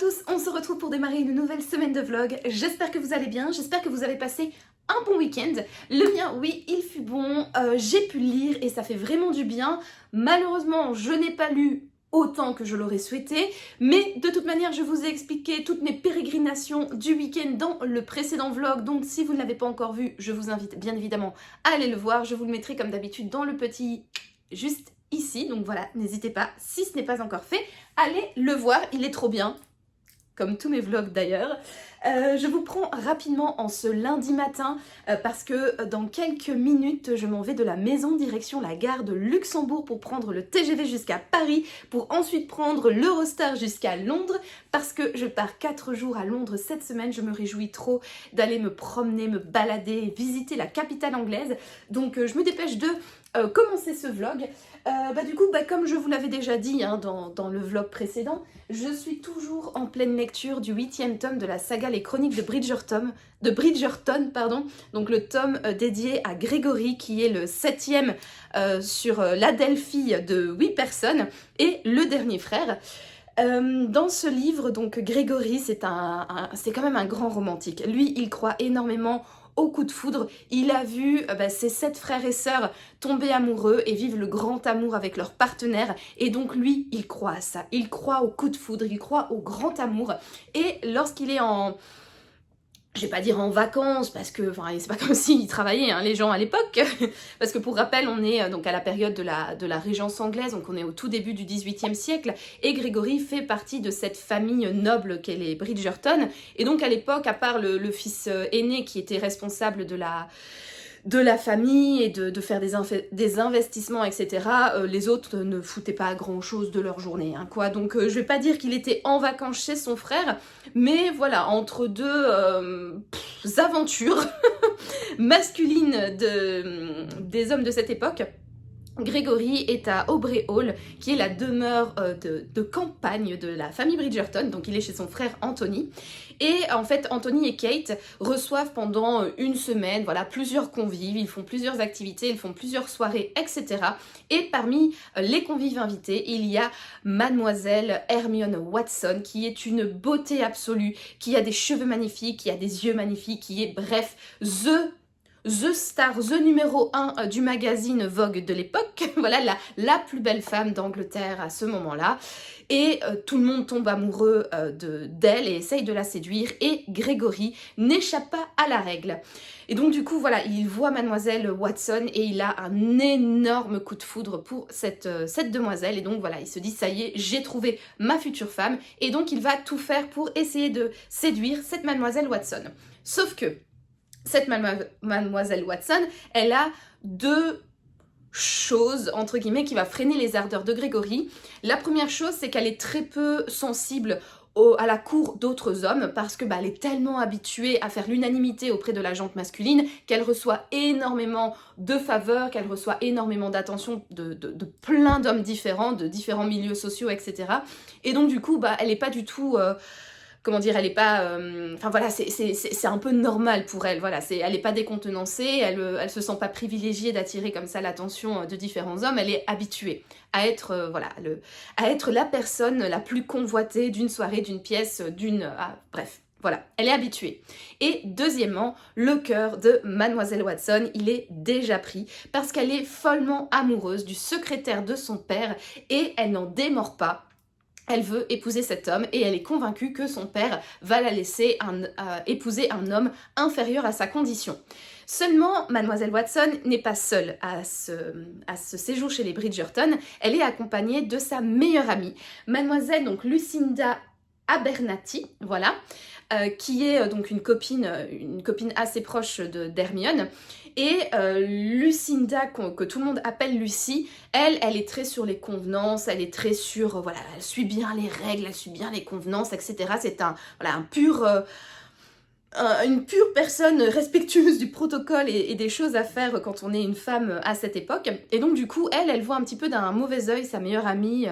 tous, on se retrouve pour démarrer une nouvelle semaine de vlog. J'espère que vous allez bien, j'espère que vous avez passé un bon week-end. Le mien, oui, il fut bon, j'ai pu lire et ça fait vraiment du bien. Malheureusement, je n'ai pas lu autant que je l'aurais souhaité, mais de toute manière, je vous ai expliqué toutes mes pérégrinations du week-end dans le précédent vlog, donc si vous ne l'avez pas encore vu, je vous invite bien évidemment à aller le voir. Je vous le mettrai comme d'habitude dans le petit juste ici, donc voilà, n'hésitez pas, si ce n'est pas encore fait, allez le voir, il est trop bien. Comme tous mes vlogs d'ailleurs. Je vous prends rapidement en ce lundi matin parce que dans quelques minutes je m'en vais de la maison direction la gare de Luxembourg pour prendre le TGV jusqu'à Paris, pour ensuite prendre l'Eurostar jusqu'à Londres parce que je pars 4 jours à Londres cette semaine. Je me réjouis trop d'aller me promener, me balader, visiter la capitale anglaise. Donc je me dépêche de commencer ce vlog. Du coup, comme je vous l'avais déjà dit dans le vlog précédent, je suis toujours en pleine lecture du 8e tome de la saga Les Chroniques de Bridgerton, donc le tome dédié à Grégory, qui est le 7e sur l'Adelphi de 8 personnes, et le dernier frère. Dans ce livre, donc Grégory, c'est quand même un grand romantique. Lui, il croit énormément au coup de foudre. Il a vu ses 7 frères et sœurs tomber amoureux et vivre le grand amour avec leur partenaire, et donc lui, il croit à ça. Il croit au coup de foudre, il croit au grand amour, et lorsqu'il est je vais pas dire en vacances, parce que c'est pas comme s'ils travaillaient les gens à l'époque, parce que pour rappel on est donc à la période de la Régence anglaise, donc on est au tout début du XVIIIe siècle, et Grégory fait partie de cette famille noble qu'est les Bridgerton, et donc à l'époque, à part le fils aîné qui était responsable de la famille et de faire des investissements, etc., les autres ne foutaient pas grand chose de leur journée, Donc je vais pas dire qu'il était en vacances chez son frère, mais voilà, entre deux aventures masculines des hommes de cette époque, Grégory est à Aubrey Hall, qui est la demeure de campagne de la famille Bridgerton, donc il est chez son frère Anthony. Et en fait, Anthony et Kate reçoivent pendant une semaine, plusieurs convives, ils font plusieurs activités, ils font plusieurs soirées, etc. Et parmi les convives invités, il y a Mademoiselle Hermione Watson, qui est une beauté absolue, qui a des cheveux magnifiques, qui a des yeux magnifiques, qui est bref, The star, the numéro 1 du magazine Vogue de l'époque, voilà la plus belle femme d'Angleterre à ce moment-là, et tout le monde tombe amoureux d'elle et essaye de la séduire, et Grégory n'échappe pas à la règle. Et donc du coup voilà, il voit Mademoiselle Watson et il a un énorme coup de foudre pour cette demoiselle, et donc voilà, il se dit ça y est, j'ai trouvé ma future femme, et donc il va tout faire pour essayer de séduire cette Mademoiselle Watson. Sauf que cette Mademoiselle Watson, elle a 2 choses, entre guillemets, qui va freiner les ardeurs de Grégory. La première chose, c'est qu'elle est très peu sensible à la cour d'autres hommes, parce que elle est tellement habituée à faire l'unanimité auprès de la gente masculine qu'elle reçoit énormément de faveurs, qu'elle reçoit énormément d'attention de plein d'hommes différents, de différents milieux sociaux, etc. Et donc du coup, elle n'est pas du tout... elle est pas... c'est un peu normal pour elle, elle est pas décontenancée, elle se sent pas privilégiée d'attirer comme ça l'attention de différents hommes, elle est habituée à être, à être la personne la plus convoitée d'une soirée, d'une pièce, bref. Voilà, elle est habituée. Et deuxièmement, le cœur de Mademoiselle Watson, il est déjà pris parce qu'elle est follement amoureuse du secrétaire de son père, et elle n'en démord pas. Elle veut épouser cet homme et elle est convaincue que son père va la laisser épouser un homme inférieur à sa condition. Seulement, Mademoiselle Watson n'est pas seule à ce séjour chez les Bridgerton, elle est accompagnée de sa meilleure amie, Mademoiselle donc Lucinda Abernathy, qui est donc une copine assez proche d'Hermione. Et Lucinda, que tout le monde appelle Lucie, elle est très sur les convenances, elle est très sur, elle suit bien les règles, elle suit bien les convenances, etc. C'est une pure personne respectueuse du protocole et des choses à faire quand on est une femme à cette époque. Et donc du coup, elle voit un petit peu d'un mauvais œil sa meilleure amie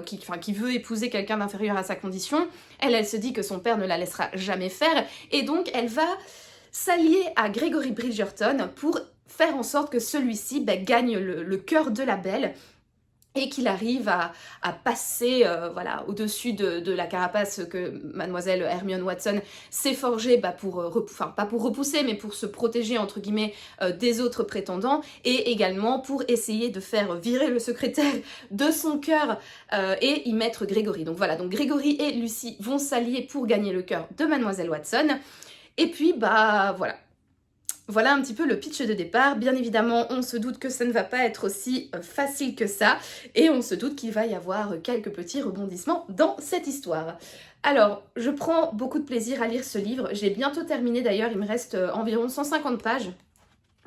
qui veut épouser quelqu'un d'inférieur à sa condition. Elle se dit que son père ne la laissera jamais faire, et donc elle va s'allier à Grégory Bridgerton pour faire en sorte que celui-ci gagne le cœur de la belle et qu'il arrive à passer voilà, au-dessus de la carapace que mademoiselle Hermione Watson s'est forgée pour, enfin pas pour repousser, mais pour se protéger entre guillemets des autres prétendants, et également pour essayer de faire virer le secrétaire de son cœur et y mettre Grégory. Donc voilà, donc Grégory et Lucy vont s'allier pour gagner le cœur de mademoiselle Watson, et puis voilà. Voilà un petit peu le pitch de départ. Bien évidemment, on se doute que ça ne va pas être aussi facile que ça, et on se doute qu'il va y avoir quelques petits rebondissements dans cette histoire. Alors, je prends beaucoup de plaisir à lire ce livre. J'ai bientôt terminé d'ailleurs, il me reste environ 150 pages.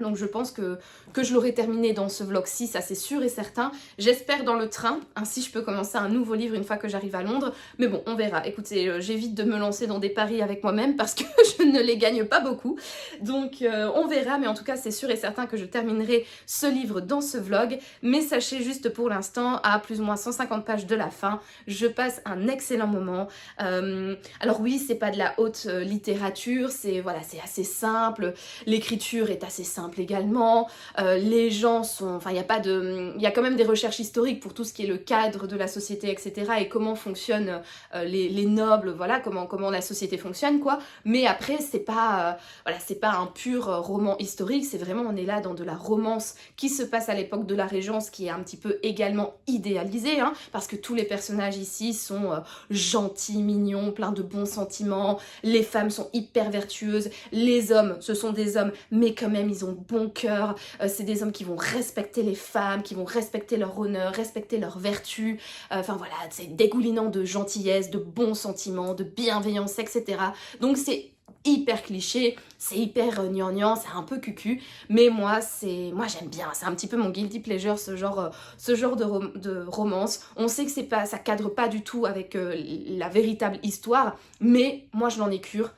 Donc je pense que je l'aurai terminé dans ce vlog-ci, ça c'est sûr et certain. J'espère dans le train, ainsi je peux commencer un nouveau livre une fois que j'arrive à Londres. Mais bon, on verra. Écoutez, j'évite de me lancer dans des paris avec moi-même parce que je ne les gagne pas beaucoup. Donc on verra, mais en tout cas c'est sûr et certain que je terminerai ce livre dans ce vlog. Mais sachez juste pour l'instant, à plus ou moins 150 pages de la fin, je passe un excellent moment. Alors oui, c'est pas de la haute littérature, c'est voilà, c'est assez simple, l'écriture est assez simple également, les gens sont, enfin il y a quand même des recherches historiques pour tout ce qui est le cadre de la société, etc., et comment fonctionnent les nobles, voilà, comment la société fonctionne, quoi. Mais après c'est pas voilà, c'est pas un pur roman historique, c'est vraiment, on est là dans de la romance qui se passe à l'époque de la Régence, qui est un petit peu également idéalisée, hein, parce que tous les personnages ici sont gentils, mignons, pleins de bons sentiments, les femmes sont hyper vertueuses, les hommes, ce sont des hommes, mais quand même ils ont bon cœur, c'est des hommes qui vont respecter les femmes, qui vont respecter leur honneur, respecter leurs vertus, enfin voilà, c'est dégoulinant de gentillesse, de bons sentiments, de bienveillance, etc. Donc c'est hyper cliché, c'est hyper gnangnan, c'est un peu cucu, mais moi j'aime bien, c'est un petit peu mon guilty pleasure, ce genre de romance. On sait que c'est pas, ça cadre pas du tout avec la véritable histoire, mais moi je n'en ai cure.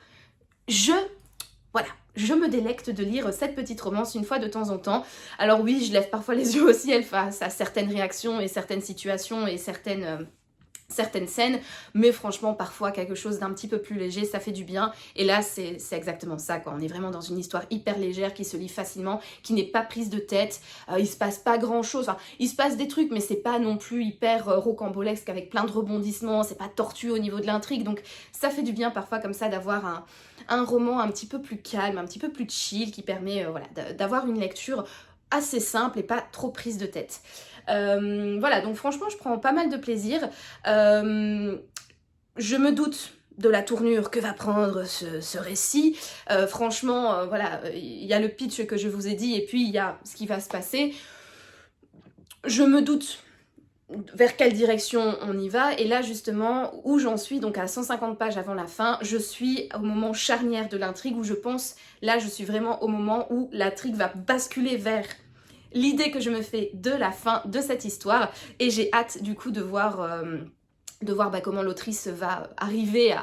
Voilà, je me délecte de lire cette petite romance une fois de temps en temps. Alors oui, je lève parfois les yeux au ciel face à certaines réactions et certaines situations et certaines scènes, mais franchement parfois quelque chose d'un petit peu plus léger, ça fait du bien. Et là c'est exactement ça, quoi. On est vraiment dans une histoire hyper légère qui se lit facilement, qui n'est pas prise de tête, il se passe pas grand chose, enfin il se passe des trucs mais c'est pas non plus hyper rocambolesque avec plein de rebondissements, c'est pas tortueux au niveau de l'intrigue, donc ça fait du bien parfois comme ça d'avoir un roman un petit peu plus calme, un petit peu plus chill, qui permet voilà, d'avoir une lecture assez simple et pas trop prise de tête. Voilà, donc franchement je prends pas mal de plaisir. Je me doute de la tournure que va prendre ce récit. Franchement, voilà, il y a le pitch que je vous ai dit et puis il y a ce qui va se passer. Je me doute vers quelle direction on y va, et là justement où j'en suis, donc à 150 pages avant la fin, je suis au moment charnière de l'intrigue où je pense, là je suis vraiment au moment où l'intrigue va basculer vers l'idée que je me fais de la fin de cette histoire, et j'ai hâte du coup de voir comment l'autrice va arriver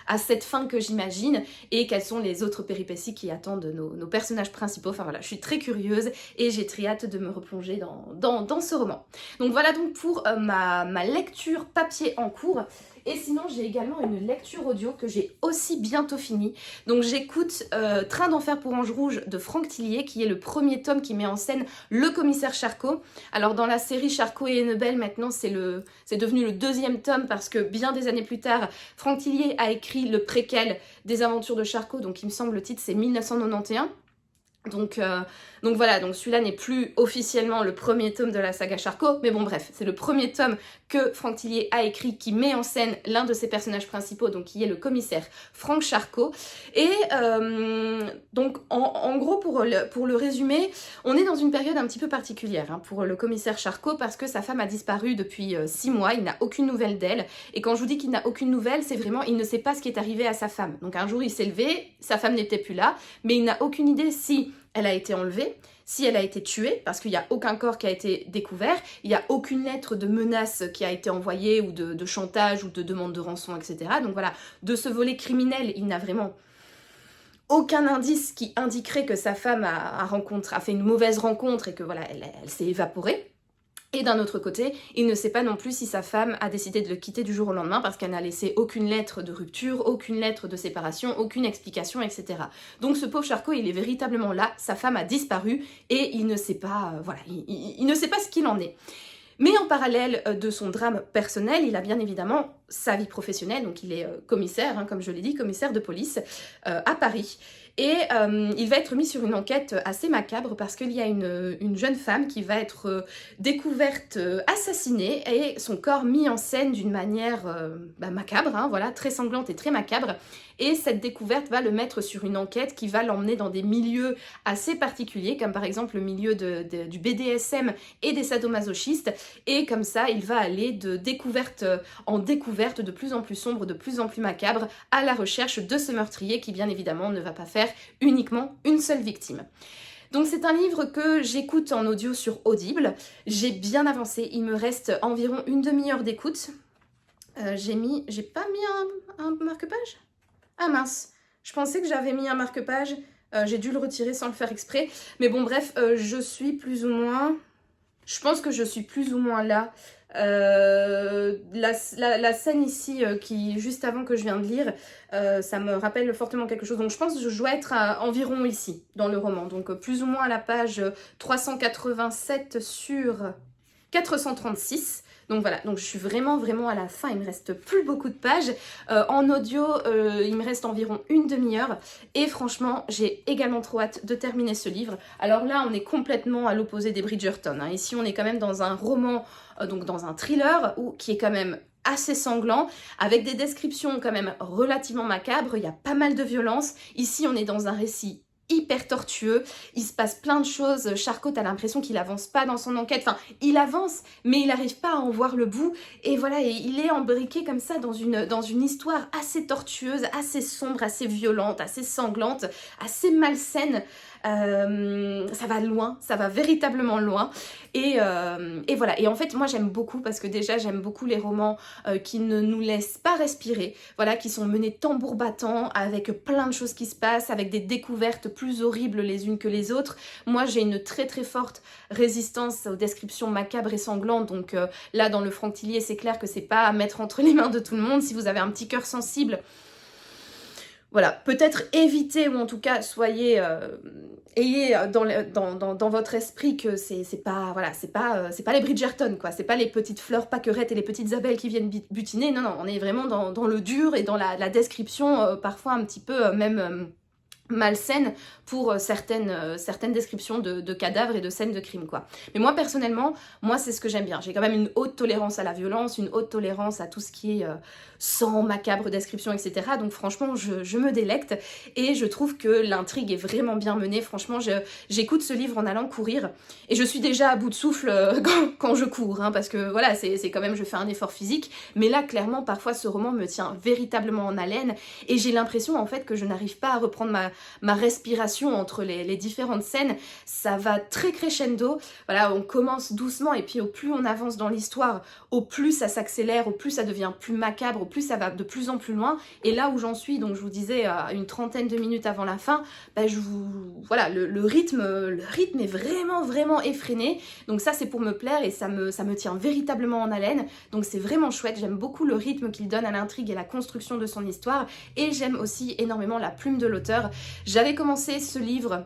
à cette fin que j'imagine, et quelles sont les autres péripéties qui attendent nos personnages principaux. Enfin voilà, je suis très curieuse et j'ai très hâte de me replonger dans ce roman. Donc voilà donc pour ma lecture papier en cours. Et sinon j'ai également une lecture audio que j'ai aussi bientôt finie. Donc j'écoute Train d'enfer pour Ange Rouge de Franck Tillier, qui est le premier tome qui met en scène le commissaire Charcot. Alors dans la série Charcot et Annabelle, maintenant c'est devenu le deuxième tome, parce que bien des années plus tard, Franck Tillier a écrit le préquel des aventures de Charcot, donc il me semble le titre c'est 1991. Donc voilà, donc celui-là n'est plus officiellement le premier tome de la saga Charcot, mais bon bref, c'est le premier tome que Franck Tillier a écrit qui met en scène l'un de ses personnages principaux, donc qui est le commissaire Franck Charcot. Et donc en gros pour le résumer, on est dans une période un petit peu particulière hein, pour le commissaire Charcot, parce que sa femme a disparu depuis 6 mois, il n'a aucune nouvelle d'elle, et quand je vous dis qu'il n'a aucune nouvelle, c'est vraiment, il ne sait pas ce qui est arrivé à sa femme. Donc un jour il s'est levé, sa femme n'était plus là, mais il n'a aucune idée si elle a été enlevée, si elle a été tuée, parce qu'il n'y a aucun corps qui a été découvert, il n'y a aucune lettre de menace qui a été envoyée, ou de chantage, ou de demande de rançon, etc. Donc voilà, de ce volet criminel, il n'a vraiment aucun indice qui indiquerait que sa femme a fait une mauvaise rencontre et que voilà, elle s'est évaporée. Et d'un autre côté, il ne sait pas non plus si sa femme a décidé de le quitter du jour au lendemain, parce qu'elle n'a laissé aucune lettre de rupture, aucune lettre de séparation, aucune explication, etc. Donc ce pauvre Charcot, il est véritablement là, sa femme a disparu et il ne sait pas, voilà, il ne sait pas ce qu'il en est. Mais en parallèle de son drame personnel, il a bien évidemment sa vie professionnelle, donc il est commissaire, comme je l'ai dit, commissaire de police à Paris. Et il va être mis sur une enquête assez macabre parce qu'il y a une jeune femme qui va être découverte assassinée et son corps mis en scène d'une manière macabre, voilà, très sanglante et très macabre. Et cette découverte va le mettre sur une enquête qui va l'emmener dans des milieux assez particuliers, comme par exemple le milieu du BDSM et des sadomasochistes. Et comme ça, il va aller de découverte en découverte de plus en plus sombre, de plus en plus macabre, à la recherche de ce meurtrier qui, bien évidemment, ne va pas faire uniquement une seule victime. Donc c'est un livre que j'écoute en audio sur Audible. J'ai bien avancé, il me reste environ une demi-heure d'écoute. J'ai pas mis un marque-page ? Ah mince, je pensais que j'avais mis un marque-page, j'ai dû le retirer sans le faire exprès. Mais bon bref, je suis plus ou moins... Je pense que je suis plus ou moins là. La scène ici, qui juste avant que je viens de lire, ça me rappelle fortement quelque chose. Donc je pense que je dois être environ ici, dans le roman. Donc plus ou moins à la page 387 sur 436. Donc voilà, donc je suis vraiment à la fin, il me reste plus beaucoup de pages. En audio, il me reste environ une demi-heure. Et franchement, j'ai également trop hâte de terminer ce livre. Alors là, on est complètement à l'opposé des Bridgerton. Ici, on est quand même dans un roman, donc dans un thriller, qui est quand même assez sanglant, avec des descriptions quand même relativement macabres. Il y a pas mal de violence. Ici, on est dans un récit hyper tortueux, il se passe plein de choses. Charcot a l'impression qu'il avance pas dans son enquête, enfin il avance mais il n'arrive pas à en voir le bout, et voilà, et il est embriqué comme ça dans une histoire assez tortueuse, assez sombre, assez violente, assez sanglante, assez malsaine. Ça va loin, ça va véritablement loin, et voilà. Et en fait moi j'aime beaucoup, parce que déjà j'aime beaucoup les romans qui ne nous laissent pas respirer, voilà, qui sont menés tambour battant, avec plein de choses qui se passent, avec des découvertes plus horribles les unes que les autres. Moi j'ai une très forte résistance aux descriptions macabres et sanglantes, donc là dans le Franck Tillier c'est clair que c'est pas à mettre entre les mains de tout le monde. Si vous avez un petit cœur sensible, voilà, peut-être évitez, ou en tout cas soyez, ayez dans votre esprit que c'est pas, voilà, c'est pas les Bridgerton, quoi, c'est pas les petites fleurs pâquerettes et les petites abeilles qui viennent butiner, non, on est vraiment dans le dur et dans la description, parfois un petit peu même malsaine pour certaines descriptions de cadavres et de scènes de crime, quoi. Mais moi personnellement, moi c'est ce que j'aime bien. J'ai quand même une haute tolérance à la violence, une haute tolérance à tout ce qui est sang, macabre, description, etc. Donc franchement je me délecte, et je trouve que l'intrigue est vraiment bien menée. Franchement j'écoute ce livre en allant courir, et je suis déjà à bout de souffle quand je cours, parce que voilà, c'est quand même, je fais un effort physique, mais là clairement parfois ce roman me tient véritablement en haleine, et j'ai l'impression en fait que je n'arrive pas à reprendre ma respiration entre les différentes scènes. Ça va très crescendo, voilà, on commence doucement, et puis au plus on avance dans l'histoire, au plus ça s'accélère, au plus ça devient plus macabre, au plus ça va de plus en plus loin. Et là où j'en suis, donc je vous disais à une trentaine de minutes avant la fin, voilà, le rythme est vraiment effréné, donc ça c'est pour me plaire, et ça me tient véritablement en haleine, donc c'est vraiment chouette. J'aime beaucoup le rythme qu'il donne à l'intrigue et la construction de son histoire, et j'aime aussi énormément la plume de l'auteur. J'avais commencé ce livre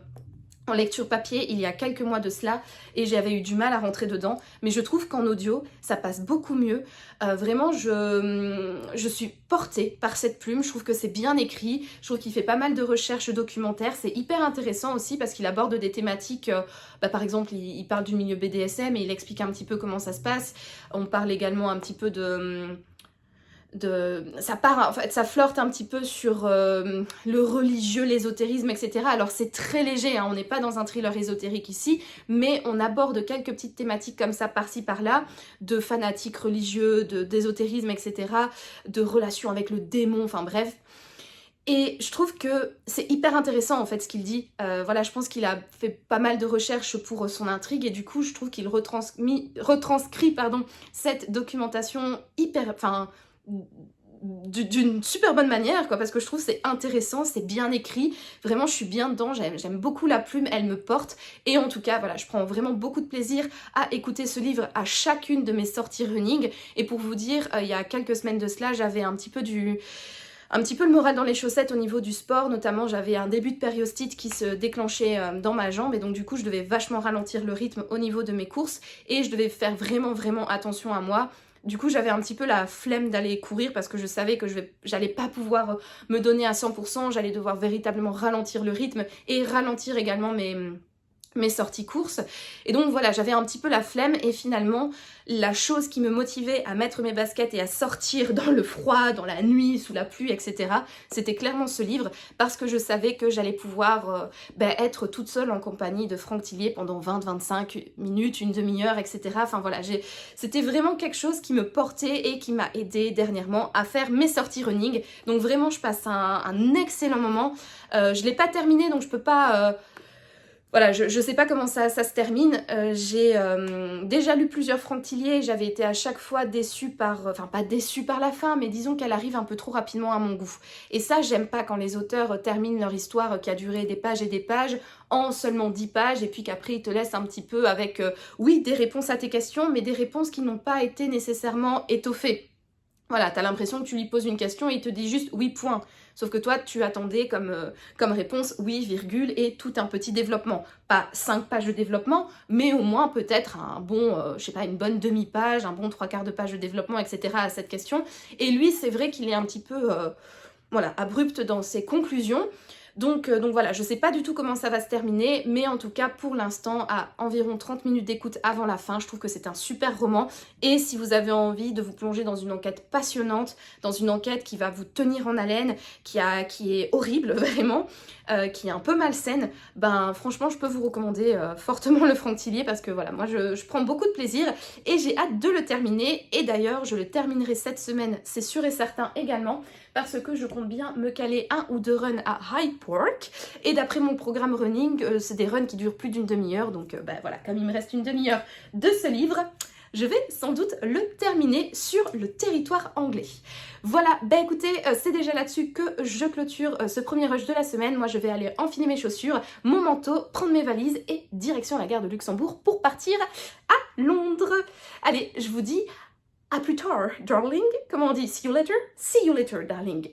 en lecture papier il y a quelques mois de cela, et j'avais eu du mal à rentrer dedans, mais je trouve qu'en audio ça passe beaucoup mieux. Vraiment je suis portée par cette plume, je trouve que c'est bien écrit, je trouve qu'il fait pas mal de recherches documentaires, c'est hyper intéressant aussi parce qu'il aborde des thématiques, par exemple il parle du milieu BDSM et il explique un petit peu comment ça se passe. On parle également un petit peu ça flirte un petit peu sur le religieux, l'ésotérisme, etc. Alors c'est très léger, on n'est pas dans un thriller ésotérique ici, mais on aborde quelques petites thématiques comme ça par-ci par-là, de fanatiques religieux, d'ésotérisme, etc., de relations avec le démon, enfin bref. Et je trouve que c'est hyper intéressant en fait ce qu'il dit. Voilà, je pense qu'il a fait pas mal de recherches pour son intrigue, et du coup je trouve qu'il retranscrit cette documentation d'une super bonne manière, quoi, parce que je trouve c'est intéressant, c'est bien écrit, vraiment je suis bien dedans, j'aime beaucoup la plume, elle me porte, et en tout cas voilà, je prends vraiment beaucoup de plaisir à écouter ce livre à chacune de mes sorties running. Et pour vous dire, il y a quelques semaines de cela, j'avais un petit peu un petit peu le moral dans les chaussettes au niveau du sport, notamment j'avais un début de périostite qui se déclenchait dans ma jambe et donc du coup je devais vachement ralentir le rythme au niveau de mes courses et je devais faire vraiment attention à moi. Du coup j'avais un petit peu la flemme d'aller courir parce que je savais que j'allais pas pouvoir me donner à 100%, j'allais devoir véritablement ralentir le rythme et ralentir également mes sorties courses. Et donc voilà, j'avais un petit peu la flemme et finalement la chose qui me motivait à mettre mes baskets et à sortir dans le froid, dans la nuit, sous la pluie, etc. c'était clairement ce livre parce que je savais que j'allais pouvoir être toute seule en compagnie de Franck Tillier pendant 20-25 minutes, une demi-heure, etc. Enfin voilà, c'était vraiment quelque chose qui me portait et qui m'a aidé dernièrement à faire mes sorties running. Donc vraiment je passe un excellent moment. Je l'ai pas terminé donc je peux pas... Voilà, je sais pas comment ça se termine. J'ai déjà lu plusieurs Franck Tillier et j'avais été à chaque fois déçue par... Enfin, pas déçue par la fin, mais disons qu'elle arrive un peu trop rapidement à mon goût. Et ça, j'aime pas quand les auteurs terminent leur histoire qui a duré des pages et des pages en seulement 10 pages et puis qu'après ils te laissent un petit peu avec, oui, des réponses à tes questions, mais des réponses qui n'ont pas été nécessairement étoffées. Voilà, t'as l'impression que tu lui poses une question et il te dit juste oui, point. Sauf que toi, tu attendais comme réponse oui, virgule et tout un petit développement. Pas 5 pages de développement, mais au moins peut-être un bon, je sais pas, une bonne demi-page, un bon 3/4 de page de développement, etc. à cette question. Et lui, c'est vrai qu'il est un petit peu, voilà, abrupt dans ses conclusions. Donc voilà, je sais pas du tout comment ça va se terminer, mais en tout cas pour l'instant, à environ 30 minutes d'écoute avant la fin, je trouve que c'est un super roman. Et si vous avez envie de vous plonger dans une enquête passionnante, dans une enquête qui va vous tenir en haleine, qui est horrible vraiment, qui est un peu malsaine, ben franchement je peux vous recommander fortement le Franck Tillier parce que voilà, moi je prends beaucoup de plaisir et j'ai hâte de le terminer. Et d'ailleurs je le terminerai cette semaine, c'est sûr et certain également, parce que je compte bien me caler 1 ou 2 runs à Hyde Park. Et d'après mon programme running, c'est des runs qui durent plus d'une demi-heure. Donc voilà, comme il me reste une demi-heure de ce livre, je vais sans doute le terminer sur le territoire anglais. Voilà, écoutez, c'est déjà là-dessus que je clôture ce premier rush de la semaine. Moi, je vais aller enfiler mes chaussures, mon manteau, prendre mes valises et direction la gare de Luxembourg pour partir à Londres. Allez, je vous dis à plus tard, darling. Comment on dit? See you later? See you later, darling.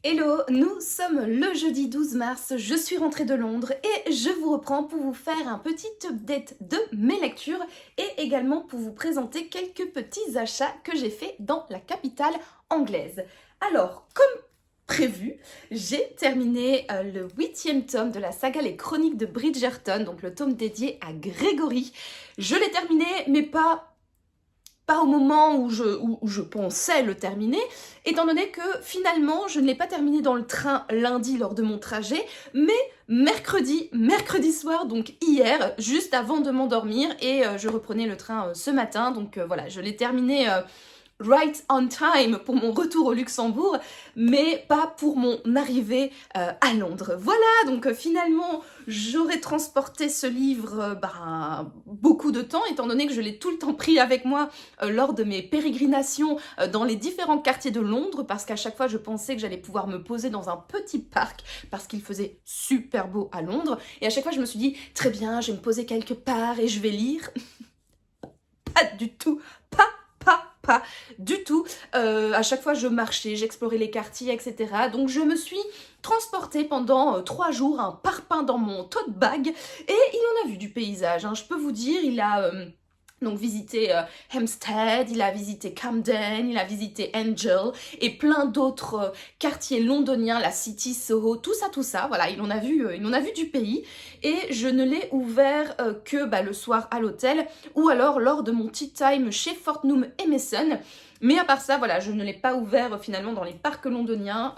Hello, nous sommes le jeudi 12 mars, je suis rentrée de Londres et je vous reprends pour vous faire un petit update de mes lectures et également pour vous présenter quelques petits achats que j'ai faits dans la capitale anglaise. Alors, comme prévu, j'ai terminé le 8e tome de la saga Les Chroniques de Bridgerton, donc le tome dédié à Grégory. Je l'ai terminé, mais pas au moment où je pensais le terminer, étant donné que finalement je ne l'ai pas terminé dans le train lundi lors de mon trajet, mais mercredi soir, donc hier, juste avant de m'endormir, et je reprenais le train ce matin, donc voilà, je l'ai terminé right on time pour mon retour au Luxembourg, mais pas pour mon arrivée à Londres. Voilà, donc finalement, j'aurais transporté ce livre beaucoup de temps, étant donné que je l'ai tout le temps pris avec moi lors de mes pérégrinations dans les différents quartiers de Londres, parce qu'à chaque fois, je pensais que j'allais pouvoir me poser dans un petit parc, parce qu'il faisait super beau à Londres, et à chaque fois, je me suis dit, très bien, je vais me poser quelque part et je vais lire. Pas du tout, pas du tout. À chaque fois, je marchais, j'explorais les quartiers, etc. Donc, je me suis transportée pendant 3 jours, un parpaing dans mon tote bag, et il en a vu du paysage, hein. Je peux vous dire, il a donc visité Hampstead, il a visité Camden, il a visité Angel et plein d'autres quartiers londoniens, la City, Soho, tout ça, voilà, il en a vu du pays, et je ne l'ai ouvert que le soir à l'hôtel ou alors lors de mon tea time chez Fortnum & Mason. Mais à part ça, voilà, je ne l'ai pas ouvert finalement dans les parcs londoniens,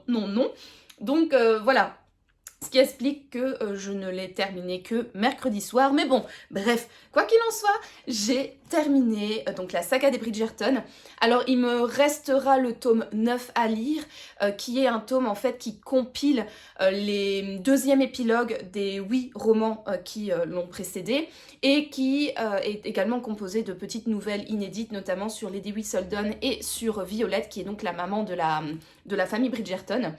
non. Donc voilà. Ce qui explique que je ne l'ai terminé que mercredi soir. Mais bon, bref, quoi qu'il en soit, j'ai terminé donc la saga des Bridgerton. Alors, il me restera le tome 9 à lire, qui est un tome en fait qui compile les deuxièmes épilogues des 8 romans qui l'ont précédé, et qui est également composé de petites nouvelles inédites, notamment sur Lady Whistledown et sur Violette, qui est donc la maman de la famille Bridgerton.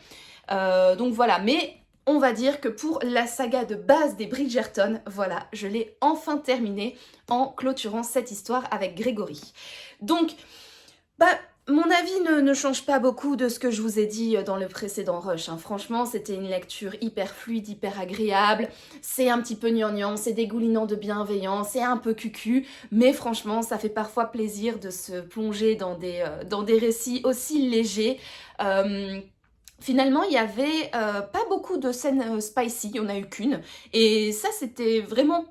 Donc voilà, mais on va dire que pour la saga de base des Bridgerton, voilà, je l'ai enfin terminée en clôturant cette histoire avec Grégory. Donc, mon avis ne change pas beaucoup de ce que je vous ai dit dans le précédent rush, hein. Franchement, c'était une lecture hyper fluide, hyper agréable. C'est un petit peu gnangnan, c'est dégoulinant de bienveillance, c'est un peu cucu, mais franchement, ça fait parfois plaisir de se plonger dans des récits aussi légers. Finalement, il y avait pas beaucoup de scènes spicy, il n'y en a eu qu'une, et ça c'était vraiment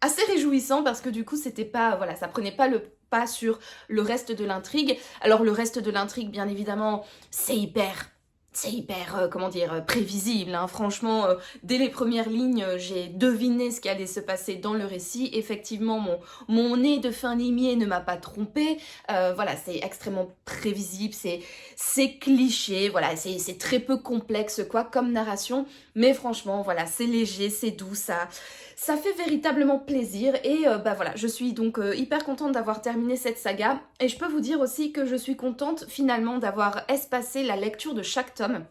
assez réjouissant parce que du coup c'était pas, voilà, ça prenait pas le pas sur le reste de l'intrigue. Alors le reste de l'intrigue, bien évidemment, c'est hyper prévisible, hein. Franchement, dès les premières lignes, j'ai deviné ce qui allait se passer dans le récit. Effectivement, mon nez de fin limier ne m'a pas trompée. Voilà, c'est extrêmement prévisible, c'est cliché, voilà, c'est très peu complexe, quoi, comme narration. Mais franchement, voilà, c'est léger, c'est doux, ça fait véritablement plaisir, et voilà, je suis donc hyper contente d'avoir terminé cette saga, et je peux vous dire aussi que je suis contente finalement d'avoir espacé la lecture de chaque tome.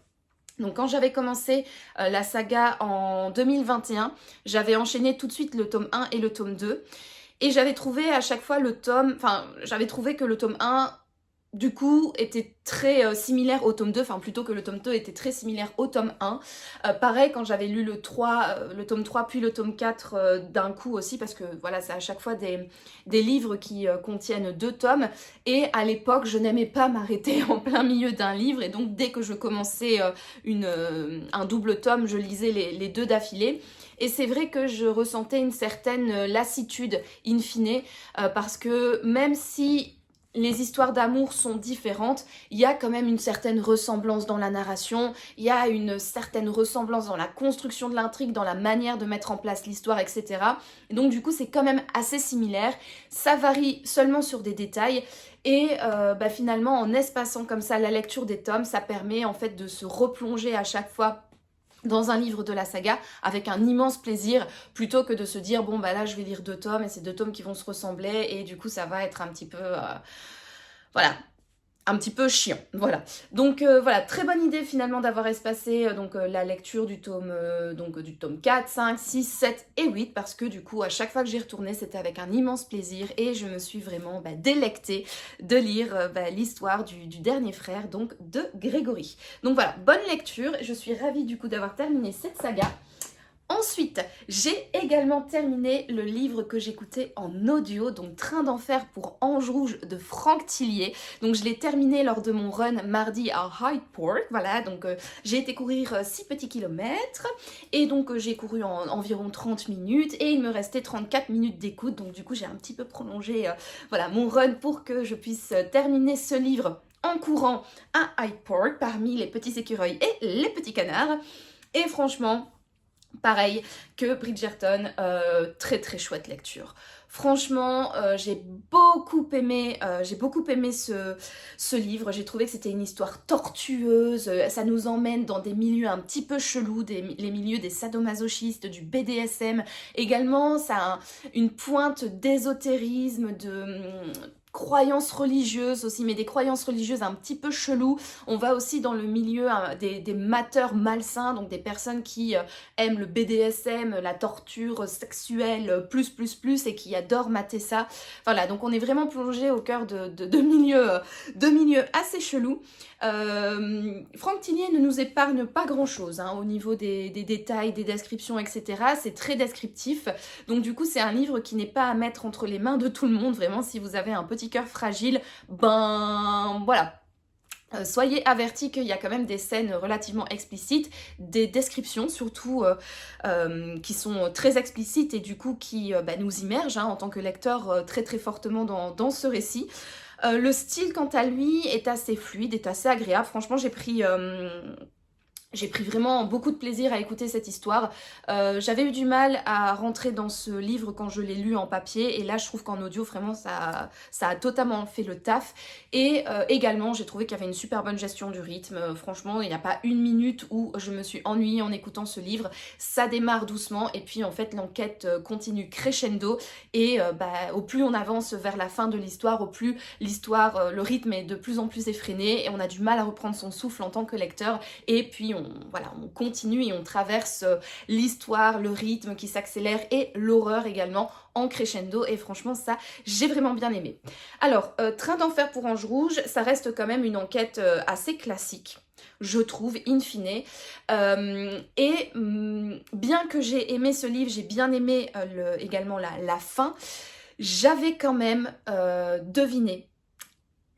Donc quand j'avais commencé la saga en 2021, j'avais enchaîné tout de suite le tome 1 et le tome 2, et j'avais trouvé à chaque fois j'avais trouvé que le tome 1 du coup, était très similaire au tome 2, enfin plutôt que le tome 2 était très similaire au tome 1. Pareil, quand j'avais lu le tome 3 puis le tome 4 d'un coup aussi, parce que voilà, c'est à chaque fois des livres qui contiennent 2 tomes, et à l'époque, je n'aimais pas m'arrêter en plein milieu d'un livre, et donc dès que je commençais un double tome, je lisais les 2 d'affilée. Et c'est vrai que je ressentais une certaine lassitude in fine, parce que même si les histoires d'amour sont différentes, il y a quand même une certaine ressemblance dans la narration, il y a une certaine ressemblance dans la construction de l'intrigue, dans la manière de mettre en place l'histoire, etc. Et donc du coup, c'est quand même assez similaire. Ça varie seulement sur des détails. Et finalement, en espaçant comme ça la lecture des tomes, ça permet en fait de se replonger à chaque fois dans un livre de la saga avec un immense plaisir, plutôt que de se dire bon bah là je vais lire 2 tomes et c'est 2 tomes qui vont se ressembler et du coup ça va être un petit peu voilà, un petit peu chiant, voilà. Donc voilà, très bonne idée finalement d'avoir espacé la lecture du tome 4, 5, 6, 7 et 8, parce que du coup à chaque fois que j'y retournais c'était avec un immense plaisir et je me suis vraiment délectée de lire l'histoire du dernier frère donc de Grégory. Donc voilà, bonne lecture, je suis ravie du coup d'avoir terminé cette saga. Ensuite, j'ai également terminé le livre que j'écoutais en audio, donc Train d'enfer pour Ange Rouge de Franck Tillier. Donc je l'ai terminé lors de mon run mardi à Hyde Park, voilà, donc j'ai été courir 6 petits kilomètres, et donc j'ai couru en environ 30 minutes, et il me restait 34 minutes d'écoute, donc du coup j'ai un petit peu prolongé voilà, mon run pour que je puisse terminer ce livre en courant à Hyde Park, parmi les petits écureuils et les petits canards, et franchement, pareil que Bridgerton, très très chouette lecture. Franchement, j'ai beaucoup aimé ce livre. J'ai trouvé que c'était une histoire tortueuse. Ça nous emmène dans des milieux un petit peu chelous, les milieux des sadomasochistes, du BDSM. Également, ça a une pointe d'ésotérisme, de croyances religieuses aussi, mais des croyances religieuses un petit peu cheloues. On va aussi dans le milieu des mateurs malsains, donc des personnes qui aiment le BDSM, la torture sexuelle, plus, et qui adorent mater ça. Voilà, donc on est vraiment plongé au cœur de milieux assez chelous. Franck Tillier ne nous épargne pas grand-chose au niveau des détails, des descriptions, etc. C'est très descriptif. Donc du coup, c'est un livre qui n'est pas à mettre entre les mains de tout le monde. Vraiment, si vous avez un petit cœur fragile, ben voilà. Soyez avertis qu'il y a quand même des scènes relativement explicites, des descriptions surtout qui sont très explicites et du coup qui nous immergent en tant que lecteur très très fortement dans ce récit. Le style quant à lui est assez fluide, est assez agréable. Franchement, j'ai pris vraiment beaucoup de plaisir à écouter cette histoire. J'avais eu du mal à rentrer dans ce livre quand je l'ai lu en papier, et là je trouve qu'en audio vraiment ça a totalement fait le taf. Et également j'ai trouvé qu'il y avait une super bonne gestion du rythme. Franchement, il n'y a pas une minute où je me suis ennuyée en écoutant ce livre. Ça démarre doucement et puis en fait l'enquête continue crescendo, et au plus on avance vers la fin de l'histoire, au plus l'histoire, le rythme est de plus en plus effréné et on a du mal à reprendre son souffle en tant que lecteur. Et puis on continue et on traverse l'histoire, le rythme qui s'accélère et l'horreur également en crescendo, et franchement ça j'ai vraiment bien aimé. Alors Train d'enfer pour Ange Rouge, ça reste quand même une enquête assez classique, je trouve, in fine. Bien que j'ai aimé ce livre, j'ai bien aimé également la fin, j'avais quand même deviné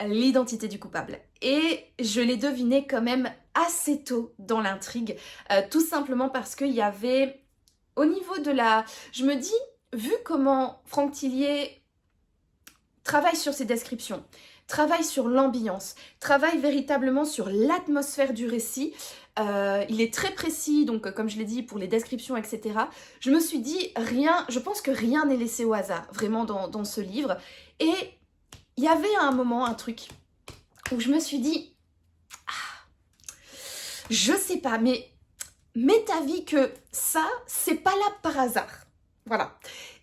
l'identité du coupable. Et je l'ai deviné quand même assez tôt dans l'intrigue, tout simplement parce qu'il y avait, au niveau de je me dis, vu comment Franck Tillier travaille sur ses descriptions, travaille sur l'ambiance, travaille véritablement sur l'atmosphère du récit, il est très précis, donc comme je l'ai dit, pour les descriptions, etc. Je me suis dit, je pense que rien n'est laissé au hasard, vraiment, dans ce livre. Et il y avait à un moment un truc où je me suis dit, je sais pas, mais mets ta vie que ça, c'est pas là par hasard. Voilà.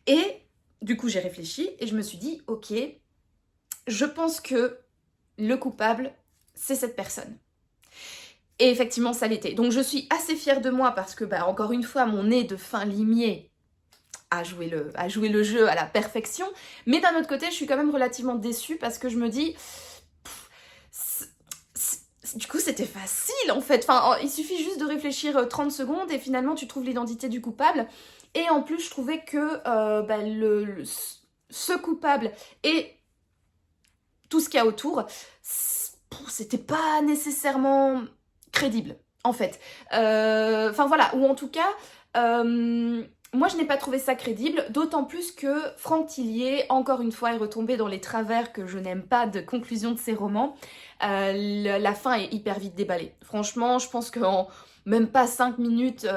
Et du coup, j'ai réfléchi et je me suis dit, ok, je pense que le coupable, c'est cette personne. Et effectivement, ça l'était. Donc je suis assez fière de moi parce que, encore une fois, mon nez de fin limier a joué le jeu à la perfection. Mais d'un autre côté, je suis quand même relativement déçue parce que je me dis, du coup, c'était facile en fait. Enfin, il suffit juste de réfléchir 30 secondes et finalement, tu trouves l'identité du coupable. Et en plus, je trouvais que ce coupable et tout ce qu'il y a autour, c'était pas nécessairement crédible en fait. Enfin voilà, ou en tout cas, moi je n'ai pas trouvé ça crédible, d'autant plus que Franck Tillier, encore une fois, est retombé dans les travers que je n'aime pas de conclusion de ses romans. La fin est hyper vite déballée. Franchement, je pense qu'en même pas 5 minutes,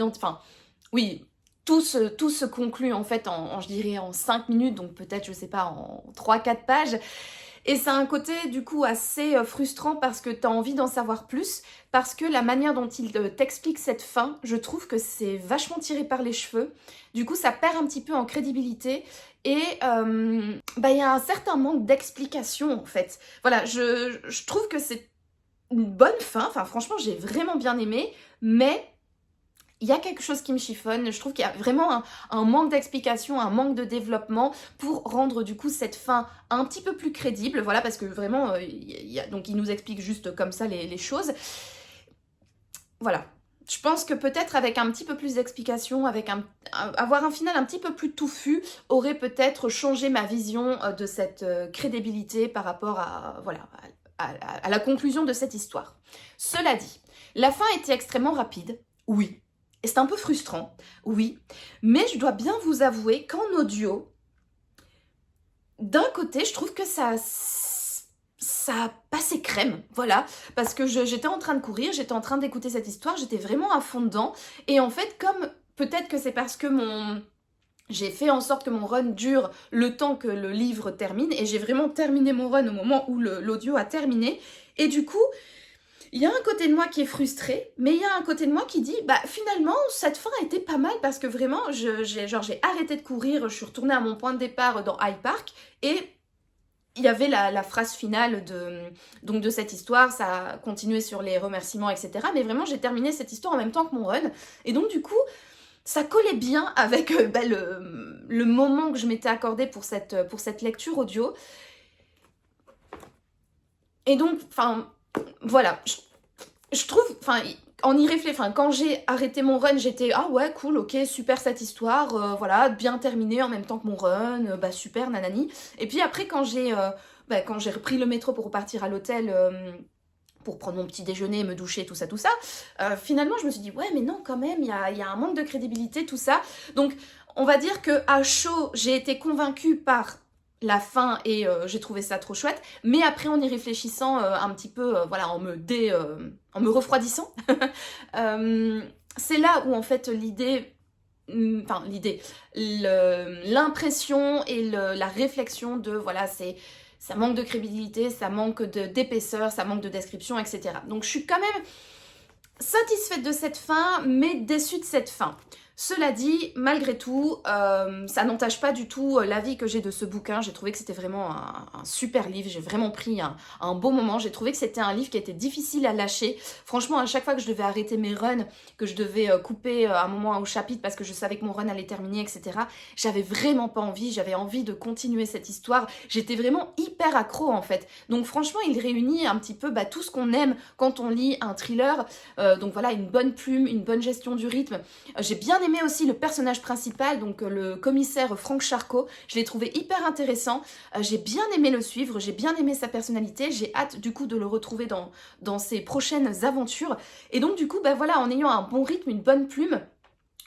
enfin, oui, tout se conclut en fait je dirais en 5 minutes, donc peut-être, je sais pas, en 3-4 pages. Et ça a un côté du coup assez frustrant parce que t'as envie d'en savoir plus, parce que la manière dont il t'explique cette fin, je trouve que c'est vachement tiré par les cheveux. Du coup, ça perd un petit peu en crédibilité et il y a un certain manque d'explication en fait. Voilà, je trouve que c'est une bonne fin, enfin franchement j'ai vraiment bien aimé, mais il y a quelque chose qui me chiffonne. Je trouve qu'il y a vraiment un manque d'explication, un manque de développement pour rendre du coup cette fin un petit peu plus crédible. Voilà, parce que vraiment, donc il nous explique juste comme ça les choses. Voilà. Je pense que peut-être avec un petit peu plus d'explication, avoir un final un petit peu plus touffu, aurait peut-être changé ma vision de cette crédibilité par rapport à la conclusion de cette histoire. Cela dit, la fin était extrêmement rapide, oui. Et c'est un peu frustrant, oui, mais je dois bien vous avouer qu'en audio, d'un côté, je trouve que ça passait crème, voilà, parce que j'étais en train de courir, j'étais en train d'écouter cette histoire, j'étais vraiment à fond dedans, et en fait, comme peut-être que c'est parce que j'ai fait en sorte que mon run dure le temps que le livre termine, et j'ai vraiment terminé mon run au moment où l'audio a terminé, et du coup, il y a un côté de moi qui est frustré, mais il y a un côté de moi qui dit, bah finalement, cette fin était pas mal parce que vraiment, j'ai arrêté de courir, je suis retournée à mon point de départ dans Hyde Park et il y avait la phrase finale de cette histoire, ça a continué sur les remerciements, etc. Mais vraiment, j'ai terminé cette histoire en même temps que mon run. Et donc, du coup, ça collait bien avec le moment que je m'étais accordé pour cette lecture audio. Et donc, enfin... Voilà, je trouve, enfin, quand j'ai arrêté mon run, j'étais ah ouais, cool, ok, super cette histoire, voilà, bien terminée en même temps que mon run, bah super, nanani. Et puis après, quand j'ai repris le métro pour repartir à l'hôtel, pour prendre mon petit déjeuner, me doucher, tout ça, finalement, je me suis dit, ouais, mais non, quand même, il y a un manque de crédibilité, tout ça. Donc, on va dire que à chaud, j'ai été convaincue par la fin et j'ai trouvé ça trop chouette, mais après en y réfléchissant un petit peu, voilà, en me refroidissant, c'est là où en fait l'impression et la réflexion de voilà, ça manque de crédibilité, ça manque d'épaisseur, ça manque de description, etc. Donc je suis quand même satisfaite de cette fin, mais déçue de cette fin. Cela dit, malgré tout, ça n'entache pas du tout l'avis que j'ai de ce bouquin. J'ai trouvé que c'était vraiment un super livre. J'ai vraiment pris un beau moment. J'ai trouvé que c'était un livre qui était difficile à lâcher. Franchement, à chaque fois que je devais arrêter mes runs, que je devais couper un moment au chapitre parce que je savais que mon run allait terminer, etc., j'avais vraiment pas envie. J'avais envie de continuer cette histoire. J'étais vraiment hyper accro en fait. Donc franchement, il réunit un petit peu tout ce qu'on aime quand on lit un thriller. Donc voilà, une bonne plume, une bonne gestion du rythme. J'ai bien aimé aussi le personnage principal, donc le commissaire Franck Charcot. Je l'ai trouvé hyper intéressant. J'ai bien aimé le suivre, j'ai bien aimé sa personnalité. J'ai hâte du coup de le retrouver dans ses prochaines aventures. Et donc du coup, voilà, en ayant un bon rythme, une bonne plume,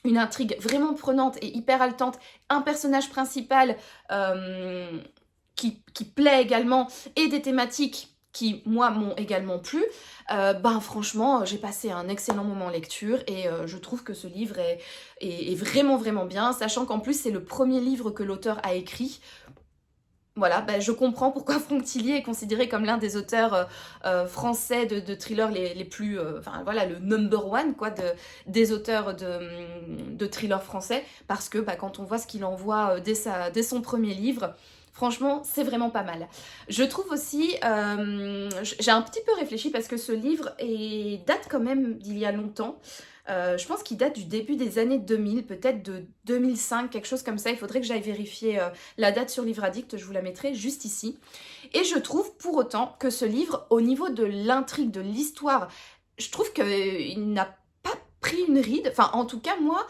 une intrigue vraiment prenante et hyper haletante, un personnage principal qui plaît également et des thématiques qui, moi, m'ont également plu, franchement, j'ai passé un excellent moment en lecture et je trouve que ce livre est vraiment, vraiment bien, sachant qu'en plus, c'est le premier livre que l'auteur a écrit. Voilà, je comprends pourquoi Franck Tillier est considéré comme l'un des auteurs français de thrillers les plus... voilà, le number one, quoi, des auteurs de thrillers français, parce que quand on voit ce qu'il envoie dès son premier livre... Franchement, c'est vraiment pas mal. Je trouve aussi, j'ai un petit peu réfléchi parce que ce livre date quand même d'il y a longtemps. Je pense qu'il date du début des années 2000, peut-être de 2005, quelque chose comme ça. Il faudrait que j'aille vérifier la date sur Livre Addict, je vous la mettrai juste ici. Et je trouve pour autant que ce livre, au niveau de l'intrigue, de l'histoire, je trouve qu'il n'a pas pris une ride. Enfin, en tout cas, moi,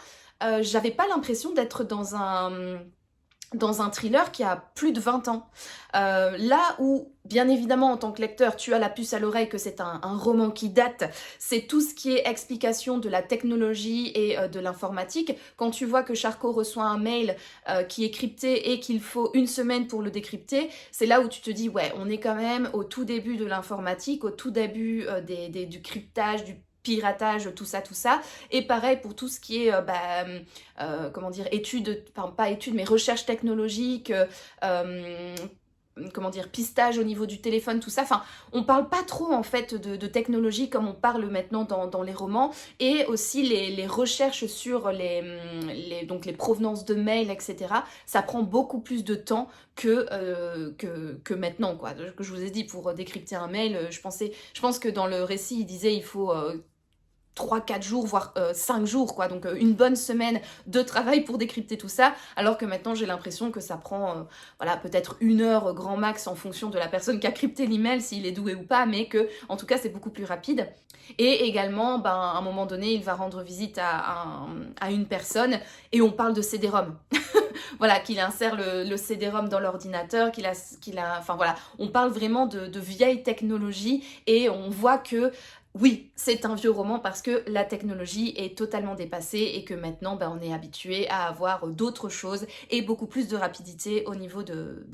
j'avais pas l'impression d'être dans un thriller qui a plus de 20 ans. Là où, bien évidemment, en tant que lecteur, tu as la puce à l'oreille que c'est un roman qui date, c'est tout ce qui est explication de la technologie et de l'informatique. Quand tu vois que Charcot reçoit un mail qui est crypté et qu'il faut 1 semaine pour le décrypter, c'est là où tu te dis, ouais, on est quand même au tout début de l'informatique, au tout début du cryptage, du piratage, tout ça. Et pareil pour tout ce qui est, comment dire, études, enfin pas études, mais recherche technologique, comment dire, pistage au niveau du téléphone, tout ça. Enfin, on parle pas trop en fait de technologie comme on parle maintenant dans les romans. Et aussi les recherches sur donc les provenances de mails, etc. Ça prend beaucoup plus de temps que maintenant, quoi. Que je vous ai dit, pour décrypter un mail, je pense que dans le récit, il disait il faut 3-4 jours, voire 5 jours, quoi. Donc une bonne semaine de travail pour décrypter tout ça, alors que maintenant j'ai l'impression que ça prend voilà, peut-être 1 heure grand max en fonction de la personne qui a crypté l'email, s'il est doué ou pas, mais que en tout cas c'est beaucoup plus rapide. Et également, à un moment donné, il va rendre visite à une personne et on parle de CD-ROM. Voilà, qu'il insère le CD-ROM dans l'ordinateur, enfin voilà, on parle vraiment de vieille technologie et on voit que oui, c'est un vieux roman parce que la technologie est totalement dépassée et que maintenant on est habitué à avoir d'autres choses et beaucoup plus de rapidité au niveau de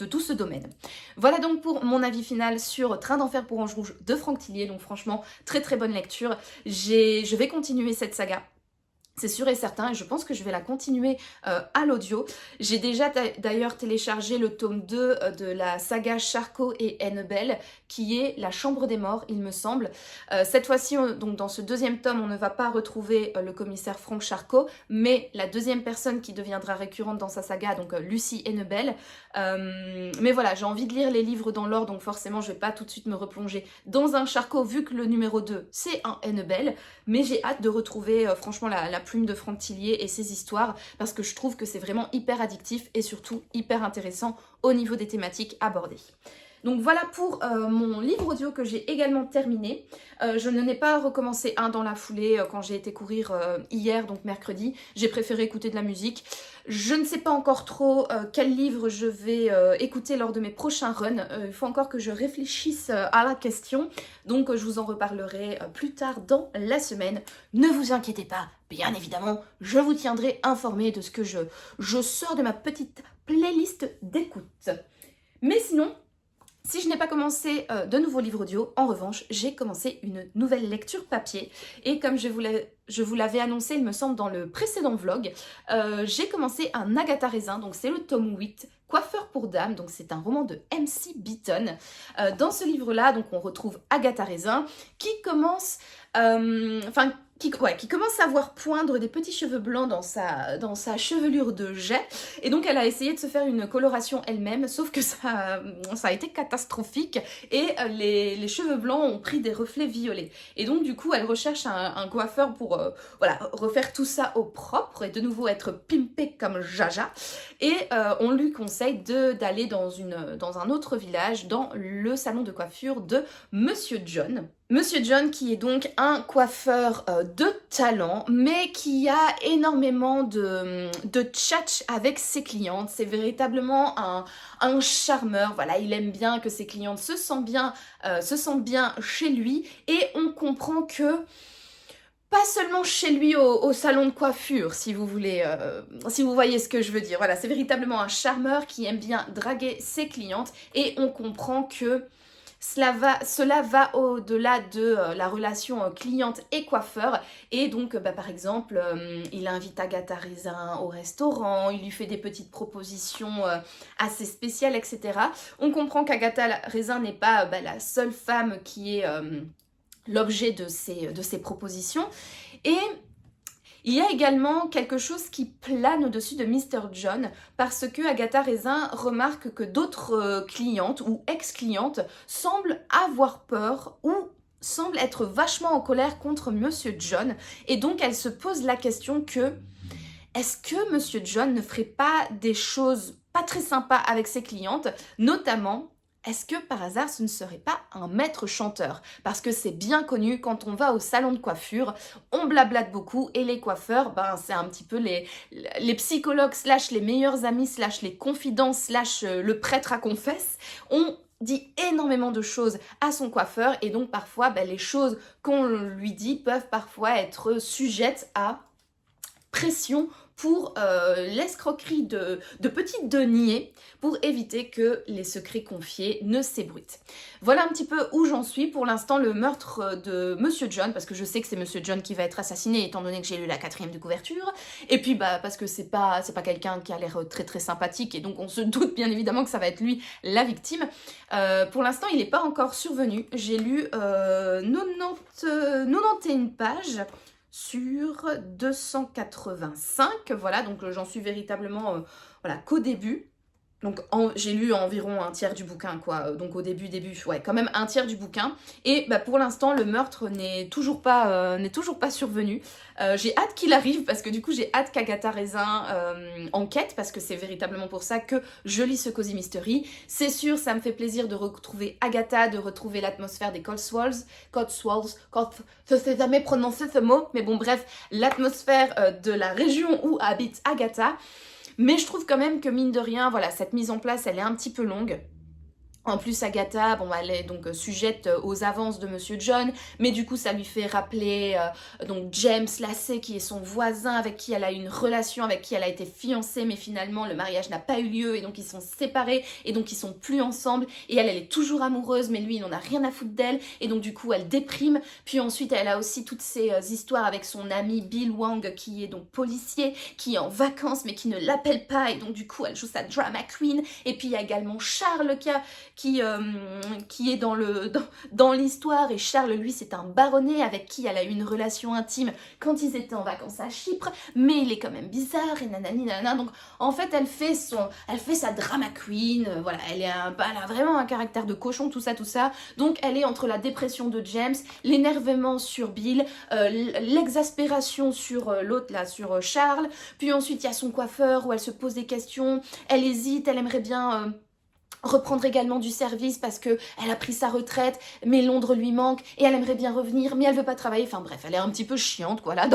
tout ce domaine. Voilà donc pour mon avis final sur Train d'enfer pour Ange Rouge de Franck Tillier. Donc franchement, très très bonne lecture. Je vais continuer cette saga. C'est sûr et certain, et je pense que je vais la continuer à l'audio. J'ai déjà d'ailleurs téléchargé le tome 2 de la saga Charcot et Annabelle, qui est La Chambre des Morts, il me semble. Cette fois-ci, donc dans ce 2e tome, on ne va pas retrouver le commissaire Franck Charcot, mais la 2e personne qui deviendra récurrente dans sa saga, donc Lucie Annabelle. Mais voilà, j'ai envie de lire les livres dans l'ordre, donc forcément, je vais pas tout de suite me replonger dans un Charcot, vu que le numéro 2, c'est un Annabelle. Mais j'ai hâte de retrouver franchement la plume de Franck Tillier et ses histoires, parce que je trouve que c'est vraiment hyper addictif et surtout hyper intéressant au niveau des thématiques abordées. Donc voilà pour mon livre audio que j'ai également terminé. Je n'en ai pas recommencé un dans la foulée quand j'ai été courir hier, donc mercredi. J'ai préféré écouter de la musique. Je ne sais pas encore trop quel livre je vais écouter lors de mes prochains runs. Il faut encore que je réfléchisse à la question. Donc je vous en reparlerai plus tard dans la semaine. Ne vous inquiétez pas, bien évidemment, je vous tiendrai informé de ce que je sors de ma petite playlist d'écoute. Mais sinon, si je n'ai pas commencé de nouveaux livres audio, en revanche, j'ai commencé une nouvelle lecture papier. Et comme je vous l'avais annoncé, il me semble, dans le précédent vlog, j'ai commencé un Agatha Raisin, donc c'est le tome 8, Coiffeur pour dames, donc c'est un roman de MC Beaton. Dans ce livre-là, donc on retrouve Agatha Raisin qui commence... qui commence à voir poindre des petits cheveux blancs dans sa chevelure de jet. Et donc elle a essayé de se faire une coloration elle-même, sauf que ça a été catastrophique et les cheveux blancs ont pris des reflets violets. Et donc du coup elle recherche un coiffeur pour voilà, refaire tout ça au propre et de nouveau être pimpée comme Jaja. Et on lui conseille d'aller dans un autre village, dans le salon de coiffure de Monsieur John. Monsieur John qui est donc un coiffeur de talent, mais qui a énormément de tchatch avec ses clientes. C'est véritablement un charmeur. Voilà, il aime bien que ses clientes se sentent bien chez lui. Et on comprend que pas seulement chez lui au salon de coiffure, si vous voulez, si vous voyez ce que je veux dire. Voilà, c'est véritablement un charmeur qui aime bien draguer ses clientes. Et on comprend que cela va au-delà de la relation cliente et coiffeur. Et donc, par exemple, il invite Agatha Raisin au restaurant, il lui fait des petites propositions assez spéciales, etc. On comprend qu'Agatha Raisin n'est pas la seule femme qui est l'objet de ces propositions. Et il y a également quelque chose qui plane au-dessus de Mr. John, parce que Agatha Raisin remarque que d'autres clientes ou ex-clientes semblent avoir peur ou semble être vachement en colère contre Monsieur John. Et donc, elle se pose la question que, est-ce que Monsieur John ne ferait pas des choses pas très sympas avec ses clientes, notamment... Est-ce que par hasard ce ne serait pas un maître chanteur? Parce que c'est bien connu, quand on va au salon de coiffure, on blablate beaucoup et les coiffeurs, ben c'est un petit peu les psychologues slash les meilleurs amis slash les confidents slash le prêtre à confesse. On dit énormément de choses à son coiffeur et donc parfois ben, les choses qu'on lui dit peuvent parfois être sujettes à pression pour l'escroquerie de petites deniers pour éviter que les secrets confiés ne s'ébruitent. Voilà un petit peu où j'en suis. Pour l'instant, le meurtre de Monsieur John, parce que je sais que c'est Monsieur John qui va être assassiné, étant donné que j'ai lu la 4e de couverture, et puis bah, parce que c'est pas quelqu'un qui a l'air très très sympathique, et donc on se doute bien évidemment que ça va être lui la victime. Pour l'instant, il n'est pas encore survenu. J'ai lu 91 pages sur 285, voilà, donc j'en suis véritablement voilà, qu'au début. Donc j'ai lu environ un tiers du bouquin, quoi. Donc au début, ouais, quand même un tiers du bouquin. Et bah, pour l'instant, le meurtre n'est toujours pas survenu. J'ai hâte qu'il arrive, parce que du coup, j'ai hâte qu'Agatha Raisin enquête, parce que c'est véritablement pour ça que je lis ce Cozy Mystery. C'est sûr, ça me fait plaisir de retrouver Agatha, de retrouver l'atmosphère des Cotswolds, je sais jamais prononcer ce mot, mais bon, bref, l'atmosphère de la région où habite Agatha. Mais je trouve quand même que mine de rien, voilà, cette mise en place, elle est un petit peu longue. En plus, Agatha, bon, elle est donc sujette aux avances de Monsieur John, mais du coup, ça lui fait rappeler donc James Lacey, qui est son voisin, avec qui elle a une relation, avec qui elle a été fiancée, mais finalement, le mariage n'a pas eu lieu, et donc ils sont séparés, et donc ils sont plus ensemble, et elle est toujours amoureuse, mais lui, il n'en a rien à foutre d'elle, et donc du coup, elle déprime. Puis ensuite, elle a aussi toutes ces histoires avec son ami Bill Wang, qui est donc policier, qui est en vacances, mais qui ne l'appelle pas, et donc du coup, elle joue sa drama queen. Et puis, il y a également Charles, qui est dans l'histoire, et Charles, lui, c'est un baronnet avec qui elle a eu une relation intime quand ils étaient en vacances à Chypre, mais il est quand même bizarre, et nanani nanana. Donc en fait, elle fait sa drama queen, voilà, elle a vraiment un caractère de cochon, tout ça, donc elle est entre la dépression de James, l'énervement sur Bill, l'exaspération sur l'autre là, sur Charles, puis ensuite il y a son coiffeur où elle se pose des questions, elle hésite, elle aimerait bien... reprendre également du service parce que elle a pris sa retraite, mais Londres lui manque et elle aimerait bien revenir, mais elle veut pas travailler. Enfin bref, elle est un petit peu chiante, quoi, là,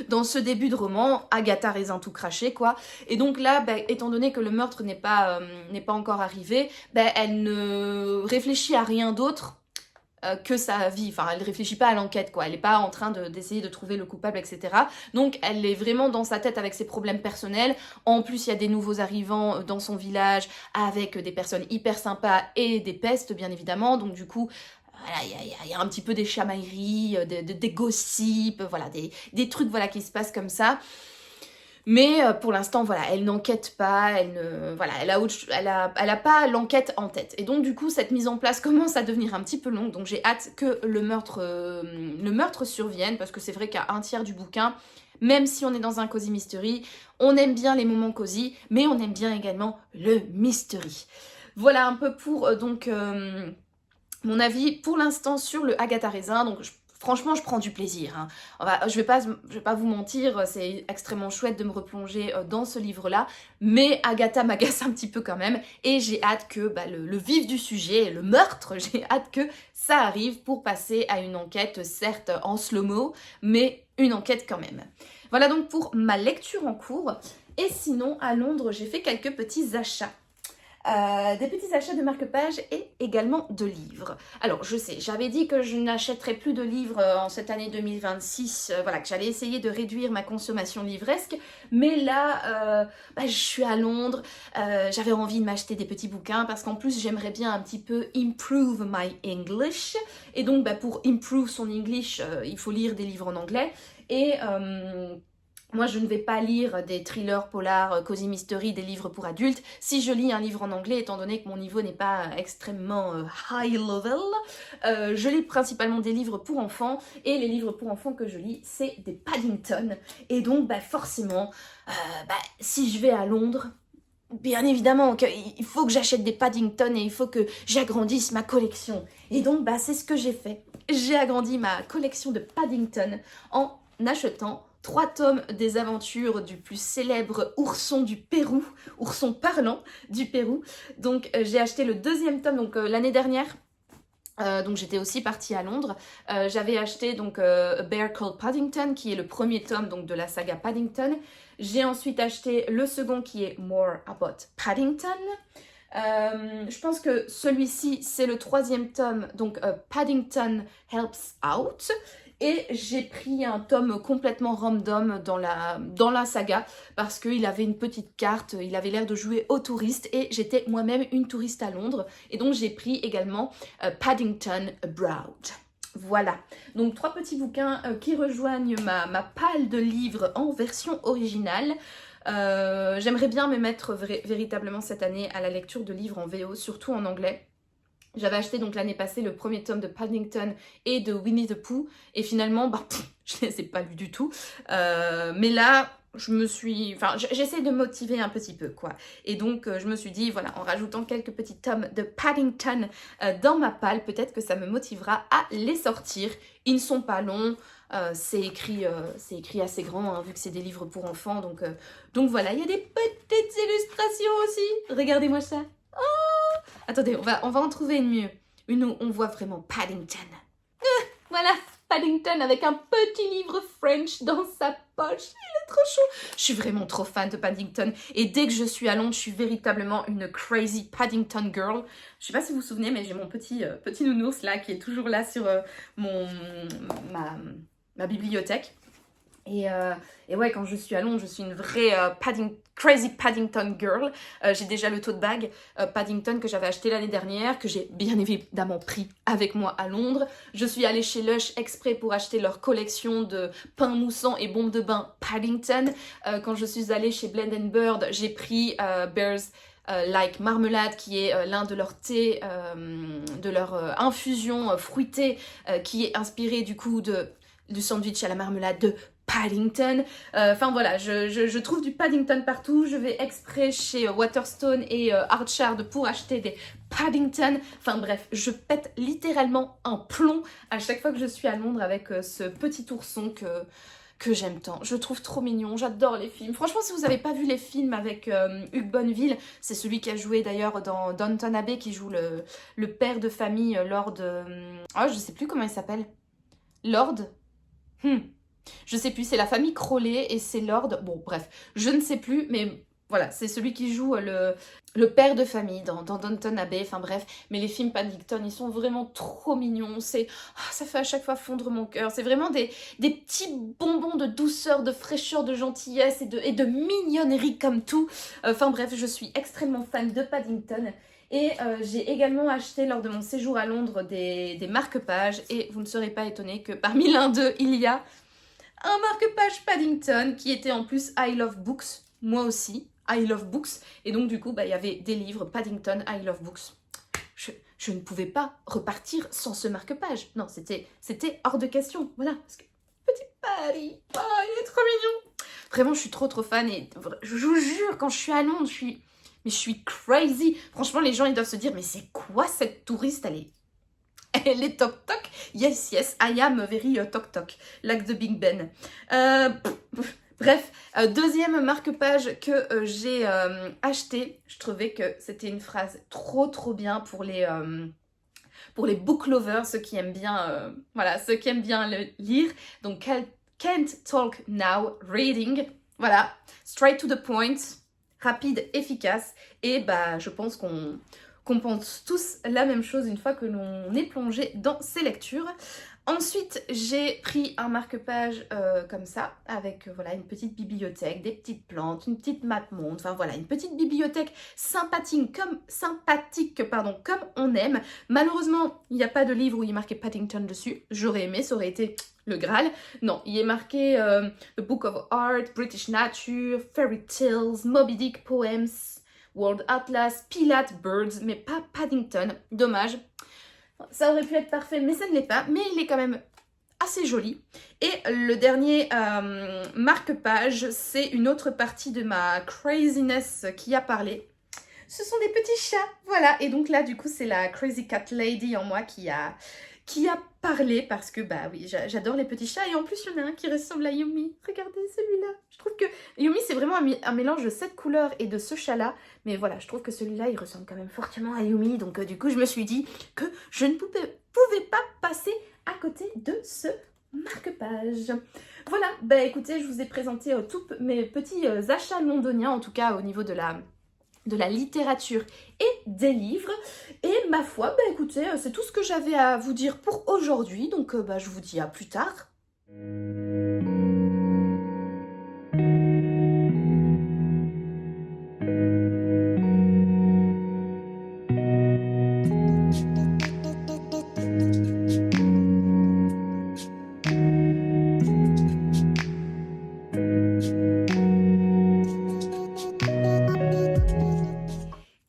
dans ce début de roman. Agatha Raisin tout craché, quoi. Et donc là, bah, étant donné que le meurtre n'est pas encore arrivé, bah, elle ne réfléchit à rien d'autre que sa vie, enfin elle réfléchit pas à l'enquête, quoi, elle est pas en train d'essayer de trouver le coupable, etc. Donc elle est vraiment dans sa tête avec ses problèmes personnels. En plus il y a des nouveaux arrivants dans son village avec des personnes hyper sympas et des pestes bien évidemment, donc du coup voilà, il y a un petit peu des chamailleries, des gossips, voilà, des trucs voilà, qui se passent comme ça. Mais pour l'instant, voilà, elle n'enquête pas, elle a pas l'enquête en tête. Et donc du coup, cette mise en place commence à devenir un petit peu longue. Donc j'ai hâte que le meurtre survienne, parce que c'est vrai qu'à un tiers du bouquin, même si on est dans un Cozy Mystery, on aime bien les moments cosy, mais on aime bien également le mystery. Voilà un peu pour mon avis pour l'instant sur le Agatha Raisin. Donc franchement, je prends du plaisir, hein. Je vais pas vous mentir, c'est extrêmement chouette de me replonger dans ce livre-là, mais Agatha m'agace un petit peu quand même, et j'ai hâte que bah, le vif du sujet, le meurtre, j'ai hâte que ça arrive pour passer à une enquête, certes en slow-mo, mais une enquête quand même. Voilà donc pour ma lecture en cours. Et sinon, à Londres, j'ai fait quelques petits achats. Des petits achats de marque-page et également de livres. Alors je sais, j'avais dit que je n'achèterais plus de livres en cette année 2026, voilà, que j'allais essayer de réduire ma consommation livresque, mais là, je suis à Londres, j'avais envie de m'acheter des petits bouquins parce qu'en plus j'aimerais bien un petit peu improve my English, et donc pour improve son English, il faut lire des livres en anglais, et... moi, je ne vais pas lire des thrillers polars, cozy mystery, des livres pour adultes. Si je lis un livre en anglais, étant donné que mon niveau n'est pas extrêmement high level, je lis principalement des livres pour enfants. Et les livres pour enfants que je lis, c'est des Paddington. Et donc, forcément, si je vais à Londres, bien évidemment qu'il faut que j'achète des Paddington et il faut que j'agrandisse ma collection. Et donc, c'est ce que j'ai fait. j'ai agrandi ma collection de Paddington en achetant 3 tomes des aventures du plus célèbre ourson du Pérou, ourson parlant du Pérou. Donc j'ai acheté le 2e tome donc l'année dernière. Donc j'étais aussi partie à Londres. J'avais acheté donc A Bear Called Paddington qui est le 1er tome donc de la saga Paddington. J'ai ensuite acheté le second qui est More About Paddington. Je pense que celui-ci c'est le 3e tome donc Paddington Helps Out. Et j'ai pris un tome complètement random dans la saga parce qu'il avait une petite carte, il avait l'air de jouer aux touristes et j'étais moi-même une touriste à Londres. Et donc j'ai pris également Paddington Abroad. Voilà, donc 3 petits bouquins qui rejoignent ma palle de livres en version originale. J'aimerais bien me mettre véritablement cette année à la lecture de livres en VO, surtout en anglais. J'avais acheté donc l'année passée le 1er tome de Paddington et de Winnie the Pooh et finalement je ne les ai pas lus du tout. Mais là j'essaie de me motiver un petit peu quoi. Et donc je me suis dit voilà, en rajoutant quelques petits tomes de Paddington dans ma palle, peut-être que ça me motivera à les sortir. Ils ne sont pas longs. C'est écrit assez grand hein, vu que c'est des livres pour enfants donc voilà, il y a des petites illustrations aussi. Regardez-moi ça. Attendez, on va en trouver une mieux. Une où on voit vraiment Paddington. Voilà, Paddington avec un petit livre French dans sa poche. Il est trop chaud. Je suis vraiment trop fan de Paddington. Et dès que je suis à Londres, je suis véritablement une crazy Paddington girl. Je sais pas si vous vous souvenez, mais j'ai mon petit nounours là qui est toujours là sur ma bibliothèque. Et ouais, quand je suis à Londres, je suis une vraie crazy Paddington girl. J'ai déjà le tote bag Paddington que j'avais acheté l'année dernière, que j'ai bien évidemment pris avec moi à Londres. Je suis allée chez Lush exprès pour acheter leur collection de pains moussants et bombes de bain Paddington. Quand je suis allée chez Blend & Bird, j'ai pris Bears Like Marmelade, qui est l'un de leurs thés, de leur infusion fruitée, qui est inspirée du coup du sandwich à la marmelade de Paddington. Enfin voilà, je trouve du Paddington partout. Je vais exprès chez Waterstone et Archard pour acheter des Paddington. Enfin bref, je pète littéralement un plomb à chaque fois que je suis à Londres avec ce petit ourson que j'aime tant. Je le trouve trop mignon, j'adore les films. Franchement, si vous n'avez pas vu les films avec Hugh Bonneville, c'est celui qui a joué d'ailleurs dans Downton Abbey, qui joue le père de famille, Lord... je sais plus comment il s'appelle. Lord Je sais plus, c'est la famille Crowley et c'est Lord... Bon, bref, je ne sais plus, mais voilà, c'est celui qui joue le père de famille dans Downton Abbey, enfin bref. Mais les films Paddington, ils sont vraiment trop mignons. Ça fait à chaque fois fondre mon cœur. C'est vraiment des petits bonbons de douceur, de fraîcheur, de gentillesse et de mignonnerie comme tout. Enfin bref, je suis extrêmement fan de Paddington. Et j'ai également acheté lors de mon séjour à Londres des marque-pages. Et vous ne serez pas étonnés que parmi l'un d'eux, il y a un marque-page Paddington qui était en plus I Love Books. Moi aussi, I Love Books. Et donc du coup, il y avait des livres Paddington, I Love Books. Je ne pouvais pas repartir sans ce marque-page. Non, c'était hors de question. Voilà, parce que petit Paddy, oh, il est trop mignon. Vraiment, je suis trop fan. Et je vous jure, quand je suis à Londres, je suis crazy. Franchement, les gens, ils doivent se dire, mais c'est quoi cette touriste? Elle est toc toc. Yes, I am very toc toc. Like the Big Ben. Bref, deuxième marque-page que j'ai acheté. Je trouvais que c'était une phrase trop bien pour les book lovers, ceux qui aiment bien, ceux qui aiment bien lire. Donc, Can't Talk Now Reading. Voilà, straight to the point. Rapide, efficace, et je pense qu'on pense tous la même chose une fois que l'on est plongé dans ces lectures. Ensuite, j'ai pris un marque-page comme ça, avec une petite bibliothèque, des petites plantes, une petite map-monde, enfin voilà, une petite bibliothèque sympathique comme on aime. Malheureusement, il n'y a pas de livre où il est marqué Paddington dessus. J'aurais aimé, ça aurait été le Graal. Non, il est marqué The Book of Art, British Nature, Fairy Tales, Moby Dick Poems, World Atlas, Pilate Birds, mais pas Paddington. Dommage. Ça aurait pu être parfait, mais ça ne l'est pas. Mais il est quand même assez joli. Et le dernier marque-page, c'est une autre partie de ma craziness qui a parlé. Ce sont des petits chats, voilà. Et donc là, du coup, c'est la Crazy Cat Lady en moi qui a parler parce que bah oui, j'adore les petits chats et en plus il y en a un qui ressemble à Yumi. Regardez celui-là. Je trouve que Yumi c'est vraiment un mélange de cette couleur et de ce chat-là. Mais voilà, je trouve que celui-là il ressemble quand même fortement à Yumi. Donc du coup je me suis dit que je ne pouvais pas passer à côté de ce marque-page. Voilà, bah écoutez, je vous ai présenté tous mes petits achats londoniens, en tout cas au niveau de la littérature et des livres. Et ma foi, bah écoutez, c'est tout ce que j'avais à vous dire pour aujourd'hui. Donc bah, je vous dis à plus tard.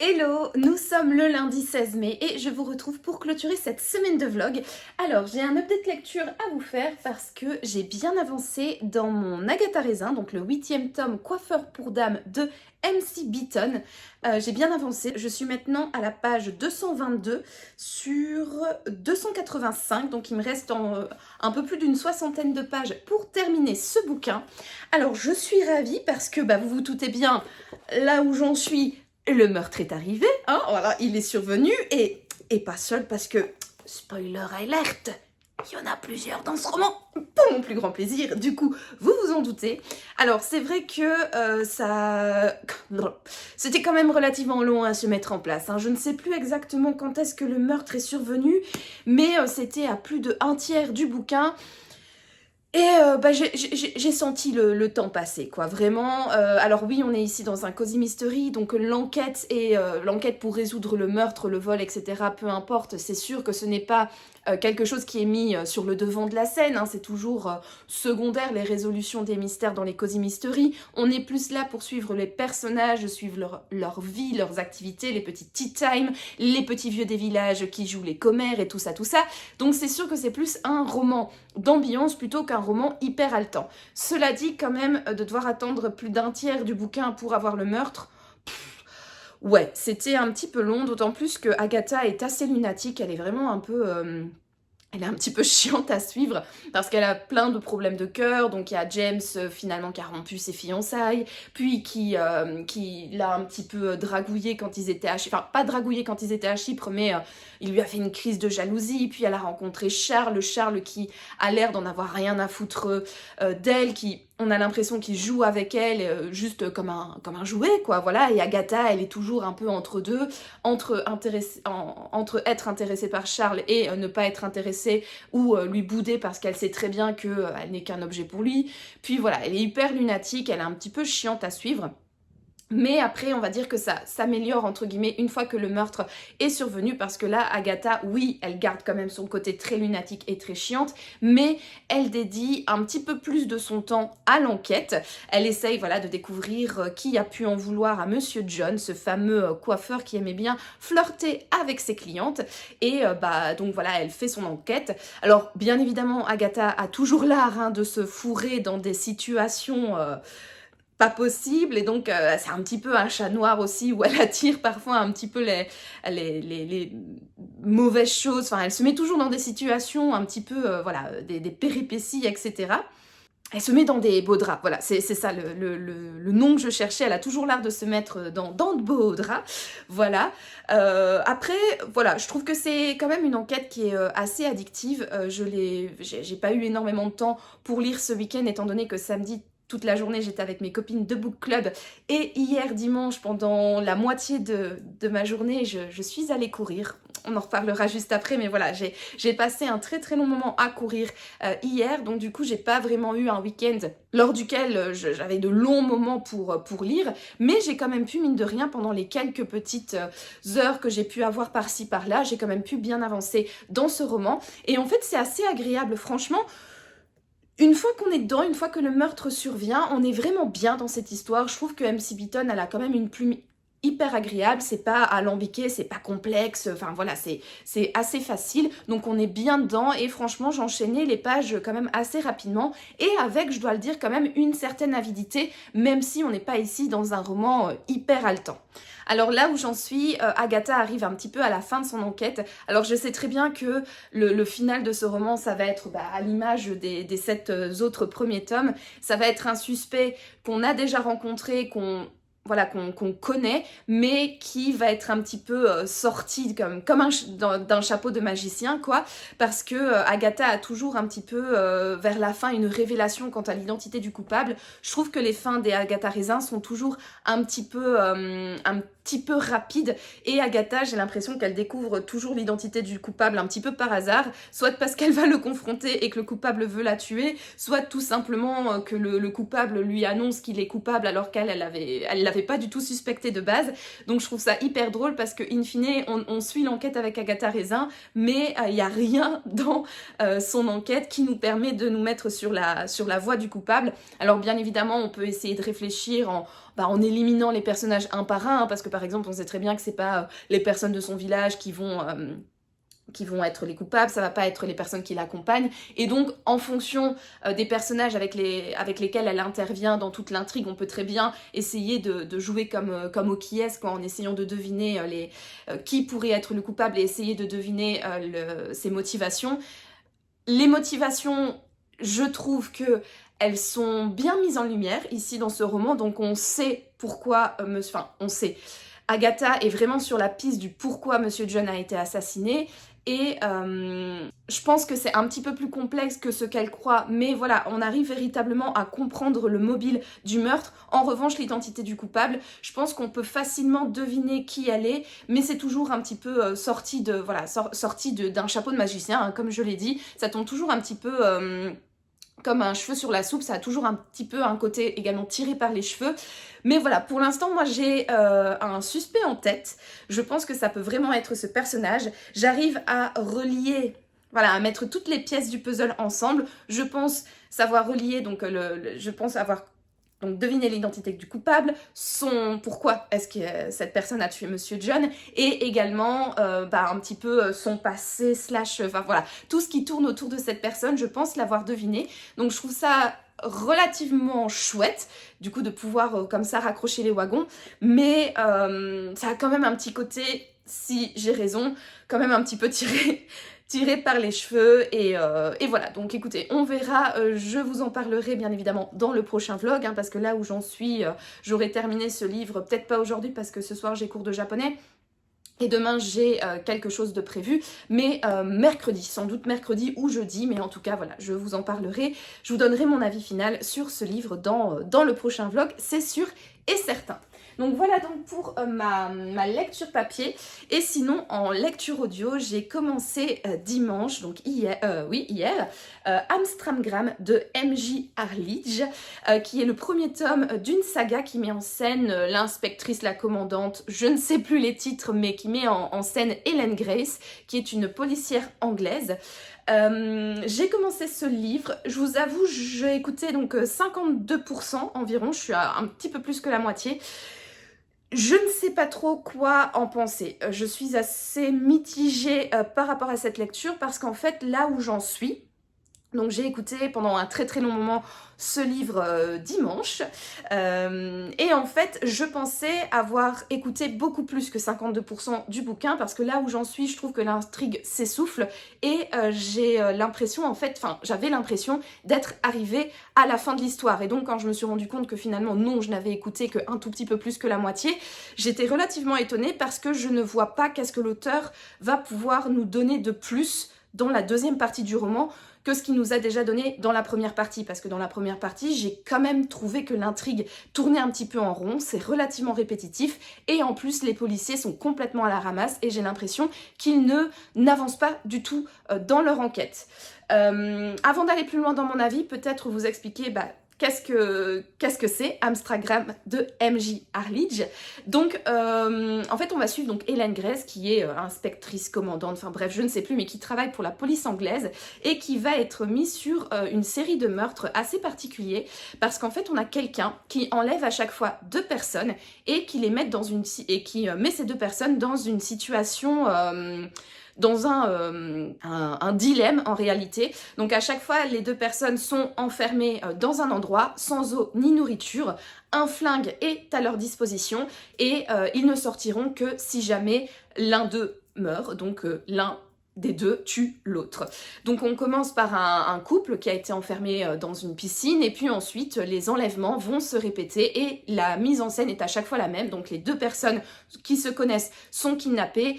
Hello, nous sommes le lundi 16 mai et je vous retrouve pour clôturer cette semaine de vlog. Alors, j'ai un update lecture à vous faire parce que j'ai bien avancé dans mon Agatha Raisin, donc le 8e tome Coiffeur pour dames de MC Beaton. J'ai bien avancé, je suis maintenant à la page 222 sur 285, donc il me reste un peu plus d'une soixantaine de pages pour terminer ce bouquin. Alors, je suis ravie parce que, bah, vous vous doutez bien, là où j'en suis, le meurtre est arrivé, hein, voilà, il est survenu, et pas seul parce que, spoiler alert, il y en a plusieurs dans ce roman, pour mon plus grand plaisir, du coup, vous vous en doutez. Alors, c'est vrai que c'était quand même relativement long à se mettre en place, hein. Je ne sais plus exactement quand est-ce que le meurtre est survenu, mais c'était à plus de 1/3 du bouquin. Et bah, j'ai senti le temps passer, quoi, vraiment. Alors oui, on est ici dans un cozy mystery, donc l'enquête et l'enquête pour résoudre le meurtre, le vol, etc., peu importe, c'est sûr que ce n'est pas quelque chose qui est mis sur le devant de la scène, hein, c'est toujours secondaire, les résolutions des mystères dans les cozy mystery. On est plus là pour suivre les personnages, suivre leur vie, leurs activités, les petits tea time, les petits vieux des villages qui jouent les commères et tout ça, tout ça. Donc c'est sûr que c'est plus un roman d'ambiance plutôt qu'un roman hyper haletant. Cela dit, quand même, de devoir attendre plus d'1/3 du bouquin pour avoir le meurtre, ouais, c'était un petit peu long, d'autant plus que Agatha est assez lunatique, elle est vraiment un peu... Elle est un petit peu chiante à suivre parce qu'elle a plein de problèmes de cœur. Donc il y a James finalement qui a rompu ses fiançailles, puis qui l'a un petit peu dragouillé quand ils étaient à Chypre. Enfin, pas dragouillé quand ils étaient à Chypre, mais il lui a fait une crise de jalousie. Puis elle a rencontré Charles qui a l'air d'en avoir rien à foutre d'elle, on a l'impression qu'il joue avec elle juste comme un jouet, quoi, voilà. Et Agatha, elle est toujours un peu entre deux, entre être intéressée par Charles et ne pas être intéressée ou lui bouder parce qu'elle sait très bien qu'elle n'est qu'un objet pour lui. Puis voilà, elle est hyper lunatique, elle est un petit peu chiante à suivre. Mais après, on va dire que ça s'améliore, entre guillemets, une fois que le meurtre est survenu, parce que là, Agatha, oui, elle garde quand même son côté très lunatique et très chiante, mais elle dédie un petit peu plus de son temps à l'enquête. Elle essaye, voilà, de découvrir qui a pu en vouloir à Monsieur John, ce fameux coiffeur qui aimait bien flirter avec ses clientes. Et bah, donc voilà, elle fait son enquête. Alors, bien évidemment, Agatha a toujours l'art de se fourrer dans des situations... pas possible, et donc c'est un petit peu un chat noir aussi où elle attire parfois un petit peu les mauvaises choses, enfin elle se met toujours dans des situations un petit peu, voilà, des péripéties, etc. Elle se met dans des beaux draps, voilà, c'est ça le nom que je cherchais, elle a toujours l'art de se mettre dans de beaux draps, voilà. Après, voilà, je trouve que c'est quand même une enquête qui est assez addictive, j'ai pas eu énormément de temps pour lire ce week-end, étant donné que samedi, toute la journée, j'étais avec mes copines de book club, et hier dimanche, pendant la moitié de ma journée, je suis allée courir. On en reparlera juste après, mais voilà, j'ai passé un très très long moment à courir hier, donc du coup, j'ai pas vraiment eu un week-end lors duquel j'avais de longs moments pour lire, mais j'ai quand même pu, mine de rien, pendant les quelques petites heures que j'ai pu avoir par-ci par-là, j'ai quand même pu bien avancer dans ce roman, et en fait, c'est assez agréable, franchement. Une fois qu'on est dedans, une fois que le meurtre survient, on est vraiment bien dans cette histoire. Je trouve que MC Beaton, elle a quand même une plume hyper agréable, c'est pas alambiqué, c'est pas complexe, enfin voilà, c'est assez facile, donc on est bien dedans et franchement j'enchaînais les pages quand même assez rapidement et avec, je dois le dire, quand même une certaine avidité, même si on n'est pas ici dans un roman hyper haletant. Alors là où j'en suis, Agatha arrive un petit peu à la fin de son enquête. Alors je sais très bien que le final de ce roman, ça va être à l'image des 7 autres premiers tomes, ça va être un suspect qu'on a déjà rencontré, qu'on connaît, mais qui va être un petit peu sorti comme d'un chapeau de magicien, quoi, parce que Agatha a toujours un petit peu, vers la fin, une révélation quant à l'identité du coupable. Je trouve que les fins des Agatha Raisin sont toujours un petit peu rapides, et Agatha, j'ai l'impression qu'elle découvre toujours l'identité du coupable un petit peu par hasard, soit parce qu'elle va le confronter et que le coupable veut la tuer, soit tout simplement que le coupable lui annonce qu'il est coupable alors qu'elle l'avait pas du tout suspecté de base. Donc je trouve ça hyper drôle parce que in fine on suit l'enquête avec Agatha Raisin, mais il n'y a rien dans son enquête qui nous permet de nous mettre sur la voie du coupable. Alors bien évidemment on peut essayer de réfléchir en éliminant les personnages un par un, parce que par exemple on sait très bien que c'est pas les personnes de son village qui vont être les coupables, ça va pas être les personnes qui l'accompagnent, et donc en fonction des personnages avec lesquels elle intervient dans toute l'intrigue, on peut très bien essayer de jouer comme au qui est-ce, en essayant de deviner qui pourrait être le coupable et essayer de deviner ses motivations. Les motivations, je trouve que elles sont bien mises en lumière ici dans ce roman, donc on sait pourquoi, on sait. Agatha est vraiment sur la piste du pourquoi Monsieur John a été assassiné, et je pense que c'est un petit peu plus complexe que ce qu'elle croit, mais voilà, on arrive véritablement à comprendre le mobile du meurtre. En revanche, l'identité du coupable, je pense qu'on peut facilement deviner qui elle est, mais c'est toujours un petit peu sorti d'un chapeau de magicien, hein, comme je l'ai dit, ça tombe toujours un petit peu comme un cheveu sur la soupe, ça a toujours un petit peu un côté également tiré par les cheveux. Mais voilà, pour l'instant, moi j'ai un suspect en tête. Je pense que ça peut vraiment être ce personnage. J'arrive à relier, à mettre toutes les pièces du puzzle ensemble. Je pense savoir relier, donc je pense avoir deviner l'identité du coupable, pourquoi est-ce que cette personne a tué Monsieur John, et également un petit peu son passé tout ce qui tourne autour de cette personne, je pense l'avoir deviné. Donc je trouve ça relativement chouette du coup de pouvoir comme ça raccrocher les wagons, mais ça a quand même un petit côté, si j'ai raison, quand même un petit peu tiré par les cheveux, et voilà. Donc écoutez, on verra, je vous en parlerai bien évidemment dans le prochain vlog, hein, parce que là où j'en suis, j'aurai terminé ce livre, peut-être pas aujourd'hui parce que ce soir j'ai cours de japonais, et demain j'ai quelque chose de prévu, mais mercredi, sans doute mercredi ou jeudi, mais en tout cas voilà, je vous en parlerai, je vous donnerai mon avis final sur ce livre dans le prochain vlog, c'est sûr et certain. Donc voilà donc pour ma lecture papier, et sinon en lecture audio, j'ai commencé dimanche, donc hier, Amstramgram de M.J. Arledge, qui est le premier tome d'une saga qui met en scène l'inspectrice, la commandante, je ne sais plus les titres, mais qui met en scène Helen Grace, qui est une policière anglaise. J'ai commencé ce livre, je vous avoue, j'ai écouté donc 52% environ, je suis à un petit peu plus que la moitié. Je ne sais pas trop quoi en penser, je suis assez mitigée par rapport à cette lecture, parce qu'en fait là où j'en suis, donc j'ai écouté pendant un très très long moment ce livre dimanche, et en fait je pensais avoir écouté beaucoup plus que 52% du bouquin, parce que là où j'en suis, je trouve que l'intrigue s'essouffle, et j'ai l'impression, j'avais l'impression d'être arrivée à la fin de l'histoire, et donc quand je me suis rendu compte que finalement non, je n'avais écouté qu'un tout petit peu plus que la moitié, j'étais relativement étonnée, parce que je ne vois pas qu'est-ce que l'auteur va pouvoir nous donner de plus dans la deuxième partie du roman que ce qu'il nous a déjà donné dans la première partie, parce que dans la première partie, j'ai quand même trouvé que l'intrigue tournait un petit peu en rond, c'est relativement répétitif, et en plus les policiers sont complètement à la ramasse, et j'ai l'impression qu'ils n'avancent pas du tout dans leur enquête. Avant d'aller plus loin dans mon avis, peut-être vous expliquer qu'est-ce que c'est Amstragram de MJ Arledge. Donc en fait on va suivre donc Hélène Grace qui est inspectrice, commandante, enfin bref je ne sais plus, mais qui travaille pour la police anglaise et qui va être mise sur une série de meurtres assez particuliers parce qu'en fait on a quelqu'un qui enlève à chaque fois 2 personnes et qui les met dans une et qui met ces 2 personnes dans une situation dans un dilemme en réalité. Donc à chaque fois, les 2 personnes sont enfermées dans un endroit, sans eau ni nourriture, un flingue est à leur disposition et ils ne sortiront que si jamais l'un d'eux meurt, donc l'un des 2 tue l'autre. Donc on commence par un couple qui a été enfermé dans une piscine et puis ensuite les enlèvements vont se répéter et la mise en scène est à chaque fois la même. Donc les 2 personnes qui se connaissent sont kidnappées,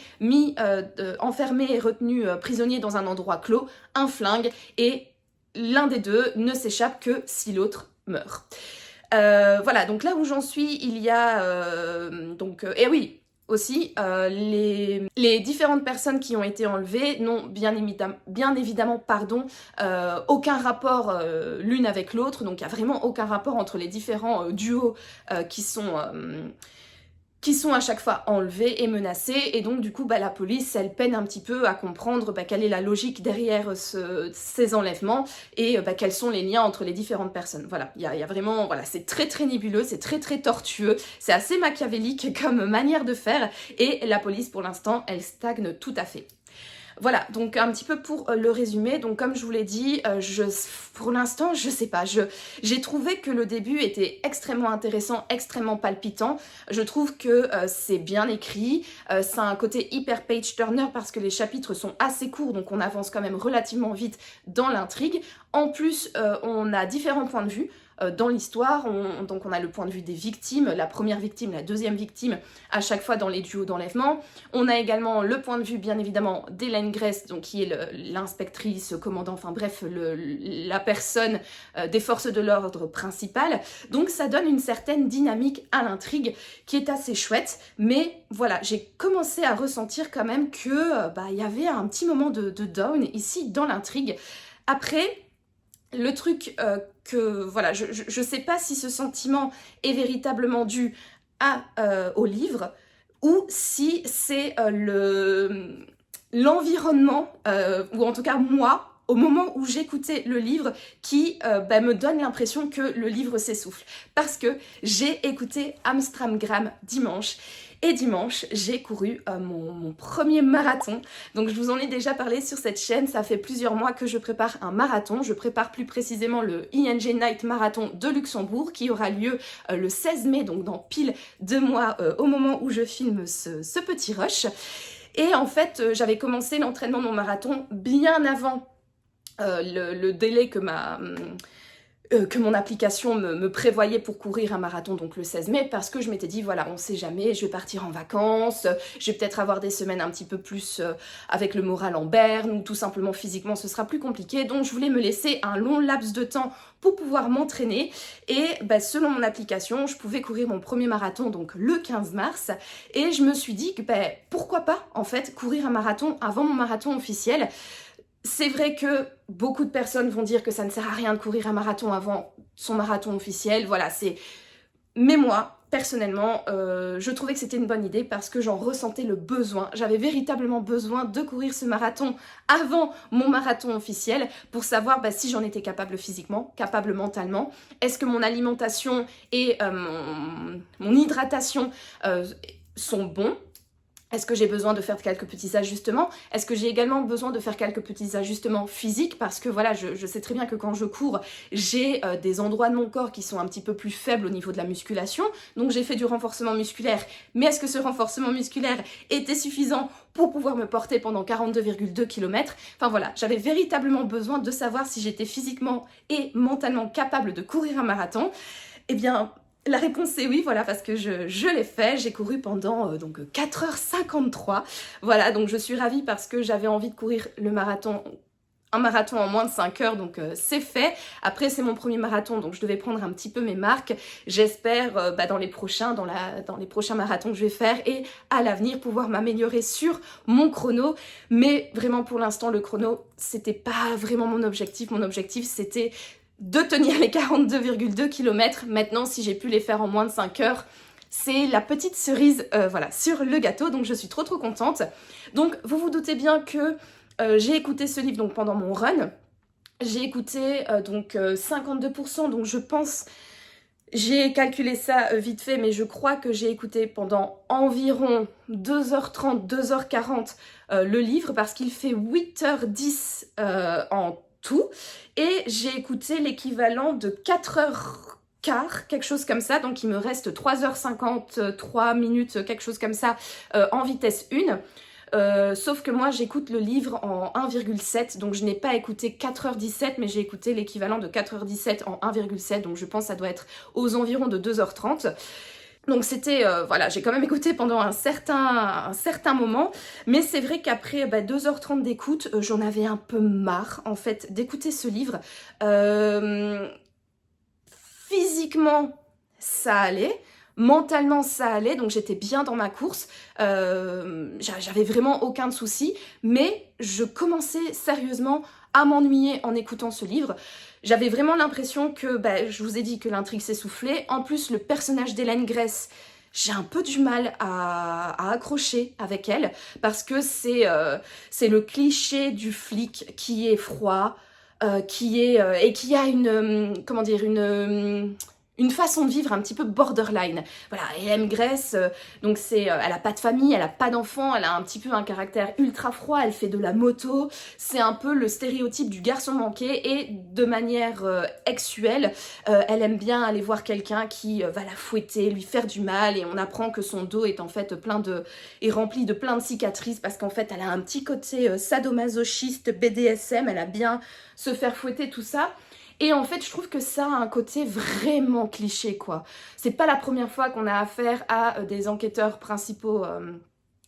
enfermées et retenues prisonniers dans un endroit clos, un flingue et l'un des 2 ne s'échappe que si l'autre meurt. Voilà, donc là où j'en suis, il y a et oui, aussi, les différentes personnes qui ont été enlevées n'ont bien évidemment aucun rapport l'une avec l'autre, donc il n'y a vraiment aucun rapport entre les différents duos qui sont à chaque fois enlevés et menacés, et donc du coup la police elle peine un petit peu à comprendre quelle est la logique derrière ces enlèvements et quels sont les liens entre les différentes personnes. Voilà, il y a vraiment, voilà, c'est très très nébuleux, c'est très très tortueux, c'est assez machiavélique comme manière de faire et la police pour l'instant elle stagne tout à fait. Voilà, donc un petit peu pour le résumé, donc comme je vous l'ai dit, pour l'instant, je sais pas, j'ai trouvé que le début était extrêmement intéressant, extrêmement palpitant, je trouve que c'est bien écrit, ça a un côté hyper page-turner parce que les chapitres sont assez courts, donc on avance quand même relativement vite dans l'intrigue. En plus, on a différents points de vue dans l'histoire, donc on a le point de vue des victimes, la première victime, la deuxième victime, à chaque fois dans les duos d'enlèvement. On a également le point de vue, bien évidemment, d'Hélène Grace, donc qui est l'inspectrice, commandant, enfin bref, la personne des forces de l'ordre principale. Donc ça donne une certaine dynamique à l'intrigue qui est assez chouette, mais voilà, j'ai commencé à ressentir quand même que il y avait un petit moment de down ici dans l'intrigue. Après, le truc que, voilà, je sais pas si ce sentiment est véritablement dû au livre ou si c'est l'environnement, ou en tout cas moi, au moment où j'écoutais le livre, qui me donne l'impression que le livre s'essouffle. Parce que j'ai écouté Amstragram dimanche. Et dimanche, j'ai couru mon premier marathon. Donc je vous en ai déjà parlé sur cette chaîne, ça fait plusieurs mois que je prépare un marathon. Je prépare plus précisément le ING Night Marathon de Luxembourg qui aura lieu le 16 mai, donc dans pile 2 mois au moment où je filme ce petit rush. Et en fait, j'avais commencé l'entraînement de mon marathon bien avant le délai que mon application me prévoyait pour courir un marathon, donc le 16 mai, parce que je m'étais dit, voilà, on sait jamais, je vais partir en vacances, je vais peut-être avoir des semaines un petit peu plus avec le moral en berne, ou tout simplement physiquement ce sera plus compliqué, donc je voulais me laisser un long laps de temps pour pouvoir m'entraîner, et selon mon application, je pouvais courir mon premier marathon, donc le 15 mars, et je me suis dit que pourquoi pas, en fait, courir un marathon avant mon marathon officiel. C'est vrai que beaucoup de personnes vont dire que ça ne sert à rien de courir un marathon avant son marathon officiel, voilà, mais moi, personnellement, je trouvais que c'était une bonne idée parce que j'en ressentais le besoin. J'avais véritablement besoin de courir ce marathon avant mon marathon officiel pour savoir si j'en étais capable physiquement, capable mentalement. Est-ce que mon alimentation et mon hydratation sont bons ? Est-ce que j'ai besoin de faire quelques petits ajustements? Est-ce que j'ai également besoin de faire quelques petits ajustements physiques? Parce que voilà, je sais très bien que quand je cours, j'ai des endroits de mon corps qui sont un petit peu plus faibles au niveau de la musculation. Donc j'ai fait du renforcement musculaire. Mais est-ce que ce renforcement musculaire était suffisant pour pouvoir me porter pendant 42,2 km? Enfin voilà, j'avais véritablement besoin de savoir si j'étais physiquement et mentalement capable de courir un marathon. Eh bien, la réponse est oui, voilà, parce que je l'ai fait, j'ai couru pendant 4h53, voilà, donc je suis ravie parce que j'avais envie de courir un marathon en moins de 5 heures, donc c'est fait. Après c'est mon premier marathon, donc je devais prendre un petit peu mes marques, j'espère dans les prochains marathons que je vais faire et à l'avenir pouvoir m'améliorer sur mon chrono, mais vraiment pour l'instant le chrono c'était pas vraiment mon objectif c'était de tenir les 42,2 km. Maintenant, si j'ai pu les faire en moins de 5 heures, c'est la petite cerise voilà, sur le gâteau, donc je suis trop contente. Donc vous vous doutez bien que j'ai écouté ce livre donc, pendant mon run. J'ai écouté donc 52%, donc je pense, j'ai calculé ça vite fait, mais je crois que j'ai écouté pendant environ 2h30, 2h40 le livre, parce qu'il fait 8h10 en tout, et j'ai écouté l'équivalent de 4h15, quelque chose comme ça, donc il me reste 3h53 minutes, quelque chose comme ça, en vitesse 1. Sauf que moi j'écoute le livre en 1,7, donc je n'ai pas écouté 4h17, mais j'ai écouté l'équivalent de 4h17 en 1,7, donc je pense que ça doit être aux environs de 2h30. Donc c'était, voilà, j'ai quand même écouté pendant un certain moment, mais c'est vrai qu'après 2h30 d'écoute, j'en avais un peu marre en fait d'écouter ce livre. Physiquement, ça allait. Mentalement, ça allait, donc j'étais bien dans ma course. J'avais vraiment aucun souci, mais je commençais sérieusement à m'ennuyer en écoutant ce livre. J'avais vraiment l'impression que, je vous ai dit que l'intrigue s'essoufflait. En plus, le personnage d'Hélène Grace, j'ai un peu du mal à accrocher avec elle, parce que c'est le cliché du flic qui est froid, et qui a comment dire, une façon de vivre un petit peu borderline. Voilà, Hélène Grace, donc elle a pas de famille, elle a pas d'enfant, elle a un petit peu un caractère ultra froid, elle fait de la moto, c'est un peu le stéréotype du garçon manqué, et de manière sexuelle, elle aime bien aller voir quelqu'un qui va la fouetter, lui faire du mal, et on apprend que son dos est en fait est rempli de plein de cicatrices, parce qu'en fait elle a un petit côté sadomasochiste, BDSM, elle a bien se faire fouetter, tout ça. Et en fait, je trouve que ça a un côté vraiment cliché, quoi. C'est pas la première fois qu'on a affaire à des enquêteurs principaux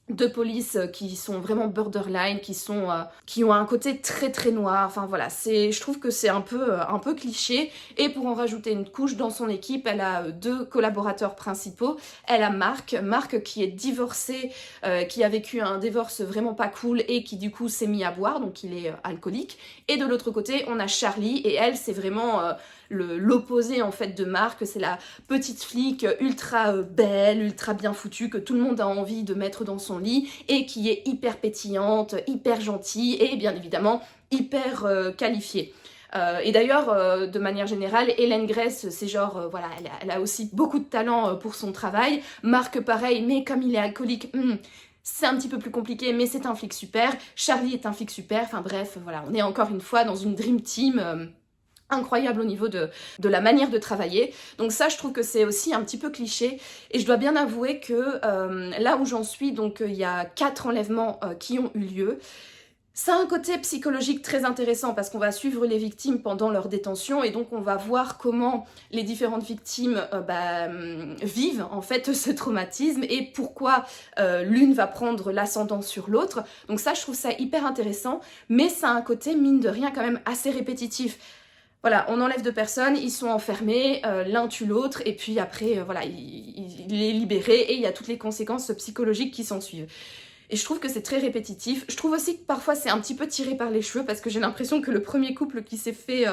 de police qui sont vraiment borderline, qui ont un côté très noir. Enfin voilà, je trouve que c'est un peu cliché. Et pour en rajouter une couche, dans son équipe, elle a 2 collaborateurs principaux. Elle a Marc qui est divorcé, qui a vécu un divorce vraiment pas cool et qui du coup s'est mis à boire, donc il est alcoolique. Et de l'autre côté, on a Charlie, et elle, c'est vraiment l'opposé en fait de Marc. C'est la petite flic ultra belle, ultra bien foutue, que tout le monde a envie de mettre dans son lit, et qui est hyper pétillante, hyper gentille, et bien évidemment hyper qualifiée. Et d'ailleurs, de manière générale, Hélène Grace, c'est genre, voilà, elle a aussi beaucoup de talent pour son travail. Marc, pareil, mais comme il est alcoolique, c'est un petit peu plus compliqué, mais c'est un flic super. Charlie est un flic super. Enfin bref, voilà, on est encore une fois dans une dream team incroyable au niveau de la manière de travailler. Donc ça, je trouve que c'est aussi un petit peu cliché, et je dois bien avouer que là où j'en suis, donc il y a 4 enlèvements qui ont eu lieu. Ça a un côté psychologique très intéressant, parce qu'on va suivre les victimes pendant leur détention, et donc on va voir comment les différentes victimes vivent en fait ce traumatisme, et pourquoi l'une va prendre l'ascendant sur l'autre. Donc ça, je trouve ça hyper intéressant, mais ça a un côté, mine de rien, quand même assez répétitif. Voilà, on enlève 2 personnes, ils sont enfermés, l'un tue l'autre, et puis après, voilà, il est libéré, et il y a toutes les conséquences psychologiques qui s'en suivent. Et je trouve que c'est très répétitif. Je trouve aussi que parfois c'est un petit peu tiré par les cheveux, parce que j'ai l'impression que le premier couple qui s'est fait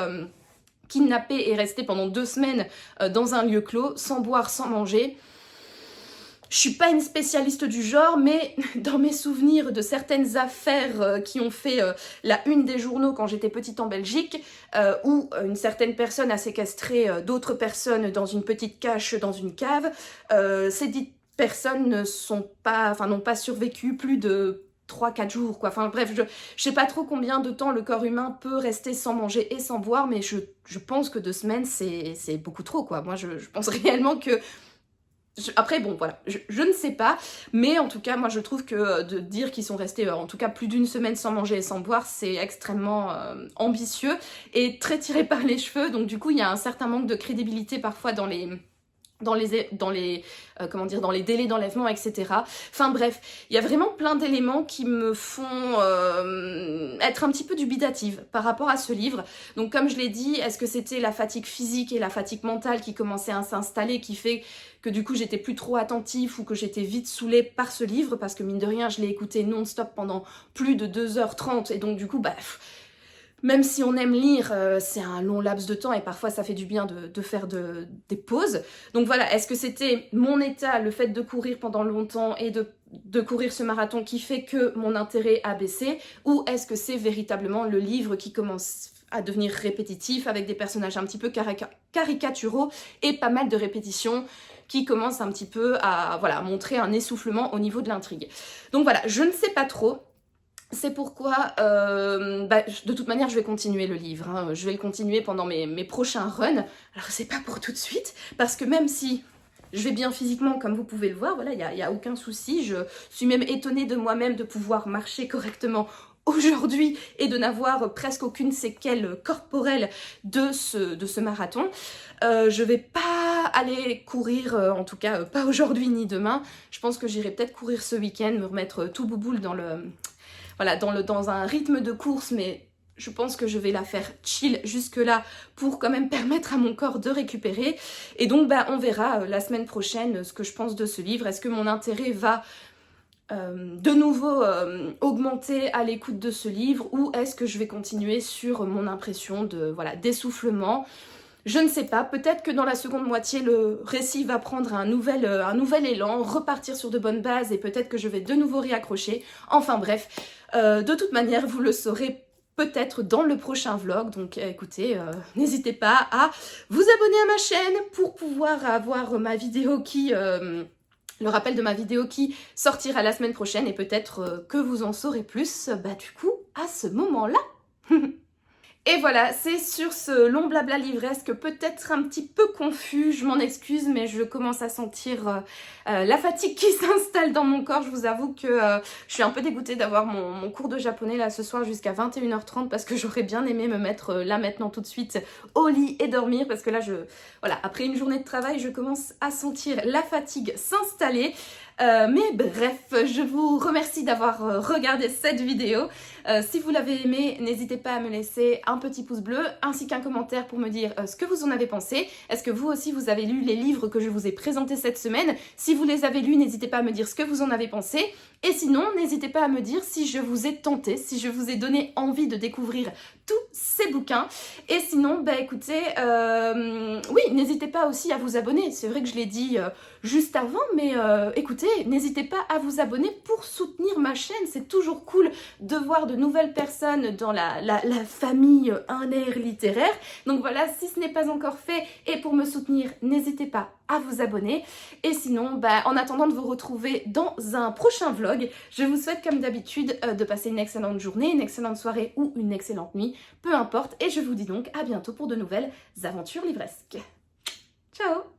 kidnapper est resté pendant 2 semaines dans un lieu clos, sans boire, sans manger. Je suis pas une spécialiste du genre, mais dans mes souvenirs de certaines affaires qui ont fait la une des journaux quand j'étais petite en Belgique, où une certaine personne a séquestré d'autres personnes dans une petite cache dans une cave, ces dites personnes n'ont pas survécu plus de 3-4 jours, quoi. Enfin bref, je sais pas trop combien de temps le corps humain peut rester sans manger et sans boire, mais je pense que 2 semaines, c'est beaucoup trop, quoi. Moi, je pense réellement que... Après, bon, voilà, je ne sais pas, mais en tout cas, moi, je trouve que de dire qu'ils sont restés, en tout cas, plus d'1 semaine sans manger et sans boire, c'est extrêmement ambitieux et très tiré par les cheveux. Donc, du coup, il y a un certain manque de crédibilité parfois dans les délais d'enlèvement, etc. Enfin bref, il y a vraiment plein d'éléments qui me font être un petit peu dubitative par rapport à ce livre. Donc comme je l'ai dit, est-ce que c'était la fatigue physique et la fatigue mentale qui commençaient à s'installer, qui fait que du coup j'étais plus trop attentive, ou que j'étais vite saoulée par ce livre, parce que mine de rien je l'ai écouté non-stop pendant plus de 2h30, et donc du coup Même si on aime lire, c'est un long laps de temps et parfois ça fait du bien de faire des pauses. Donc voilà, est-ce que c'était mon état, le fait de courir pendant longtemps et de courir ce marathon qui fait que mon intérêt a baissé, ou est-ce que c'est véritablement le livre qui commence à devenir répétitif avec des personnages un petit peu caricaturaux et pas mal de répétitions qui commencent un petit peu à voilà, montrer un essoufflement au niveau de l'intrigue. Donc voilà, je ne sais pas trop. C'est pourquoi, de toute manière, je vais continuer le livre. Hein. Je vais le continuer pendant mes prochains runs. Alors, c'est pas pour tout de suite, parce que même si je vais bien physiquement, comme vous pouvez le voir, voilà, il y a aucun souci. Je suis même étonnée de moi-même de pouvoir marcher correctement aujourd'hui et de n'avoir presque aucune séquelle corporelle de ce marathon. Je vais pas aller courir, en tout cas pas aujourd'hui ni demain. Je pense que j'irai peut-être courir ce week-end, me remettre tout bouboule dans un rythme de course, mais je pense que je vais la faire chill jusque-là pour quand même permettre à mon corps de récupérer. Et donc, on verra la semaine prochaine ce que je pense de ce livre. Est-ce que mon intérêt va de nouveau augmenter à l'écoute de ce livre, ou est-ce que je vais continuer sur mon impression d'essoufflement? Je ne sais pas, peut-être que dans la seconde moitié, le récit va prendre un nouvel élan, repartir sur de bonnes bases et peut-être que je vais de nouveau réaccrocher. Enfin bref, de toute manière, vous le saurez peut-être dans le prochain vlog. Donc écoutez, n'hésitez pas à vous abonner à ma chaîne pour pouvoir avoir ma vidéo le rappel de ma vidéo qui sortira la semaine prochaine et peut-être que vous en saurez plus, du coup, à ce moment-là. Et voilà, c'est sur ce long blabla livresque peut-être un petit peu confus, je m'en excuse, mais je commence à sentir la fatigue qui s'installe dans mon corps. Je vous avoue que je suis un peu dégoûtée d'avoir mon cours de japonais là ce soir jusqu'à 21h30 parce que j'aurais bien aimé me mettre là maintenant tout de suite au lit et dormir, parce que là, voilà, après une journée de travail, je commence à sentir la fatigue s'installer. Mais bref, je vous remercie d'avoir regardé cette vidéo. Si vous l'avez aimée, n'hésitez pas à me laisser un petit pouce bleu ainsi qu'un commentaire pour me dire ce que vous en avez pensé. Est-ce que vous aussi vous avez lu les livres que je vous ai présentés cette semaine? Si vous les avez lus, n'hésitez pas à me dire ce que vous en avez pensé. Et sinon, n'hésitez pas à me dire si je vous ai tenté, si je vous ai donné envie de découvrir tous ces bouquins. Et sinon, écoutez, oui, n'hésitez pas aussi à vous abonner. C'est vrai que je l'ai dit juste avant, mais écoutez, n'hésitez pas à vous abonner pour soutenir ma chaîne. C'est toujours cool de voir de nouvelles personnes dans la famille Un Air littéraire. Donc voilà, si ce n'est pas encore fait, et pour me soutenir, n'hésitez pas à vous abonner. Et sinon, en attendant de vous retrouver dans un prochain vlog, je vous souhaite comme d'habitude de passer une excellente journée, une excellente soirée ou une excellente nuit, peu importe. Et je vous dis donc à bientôt pour de nouvelles aventures livresques. Ciao!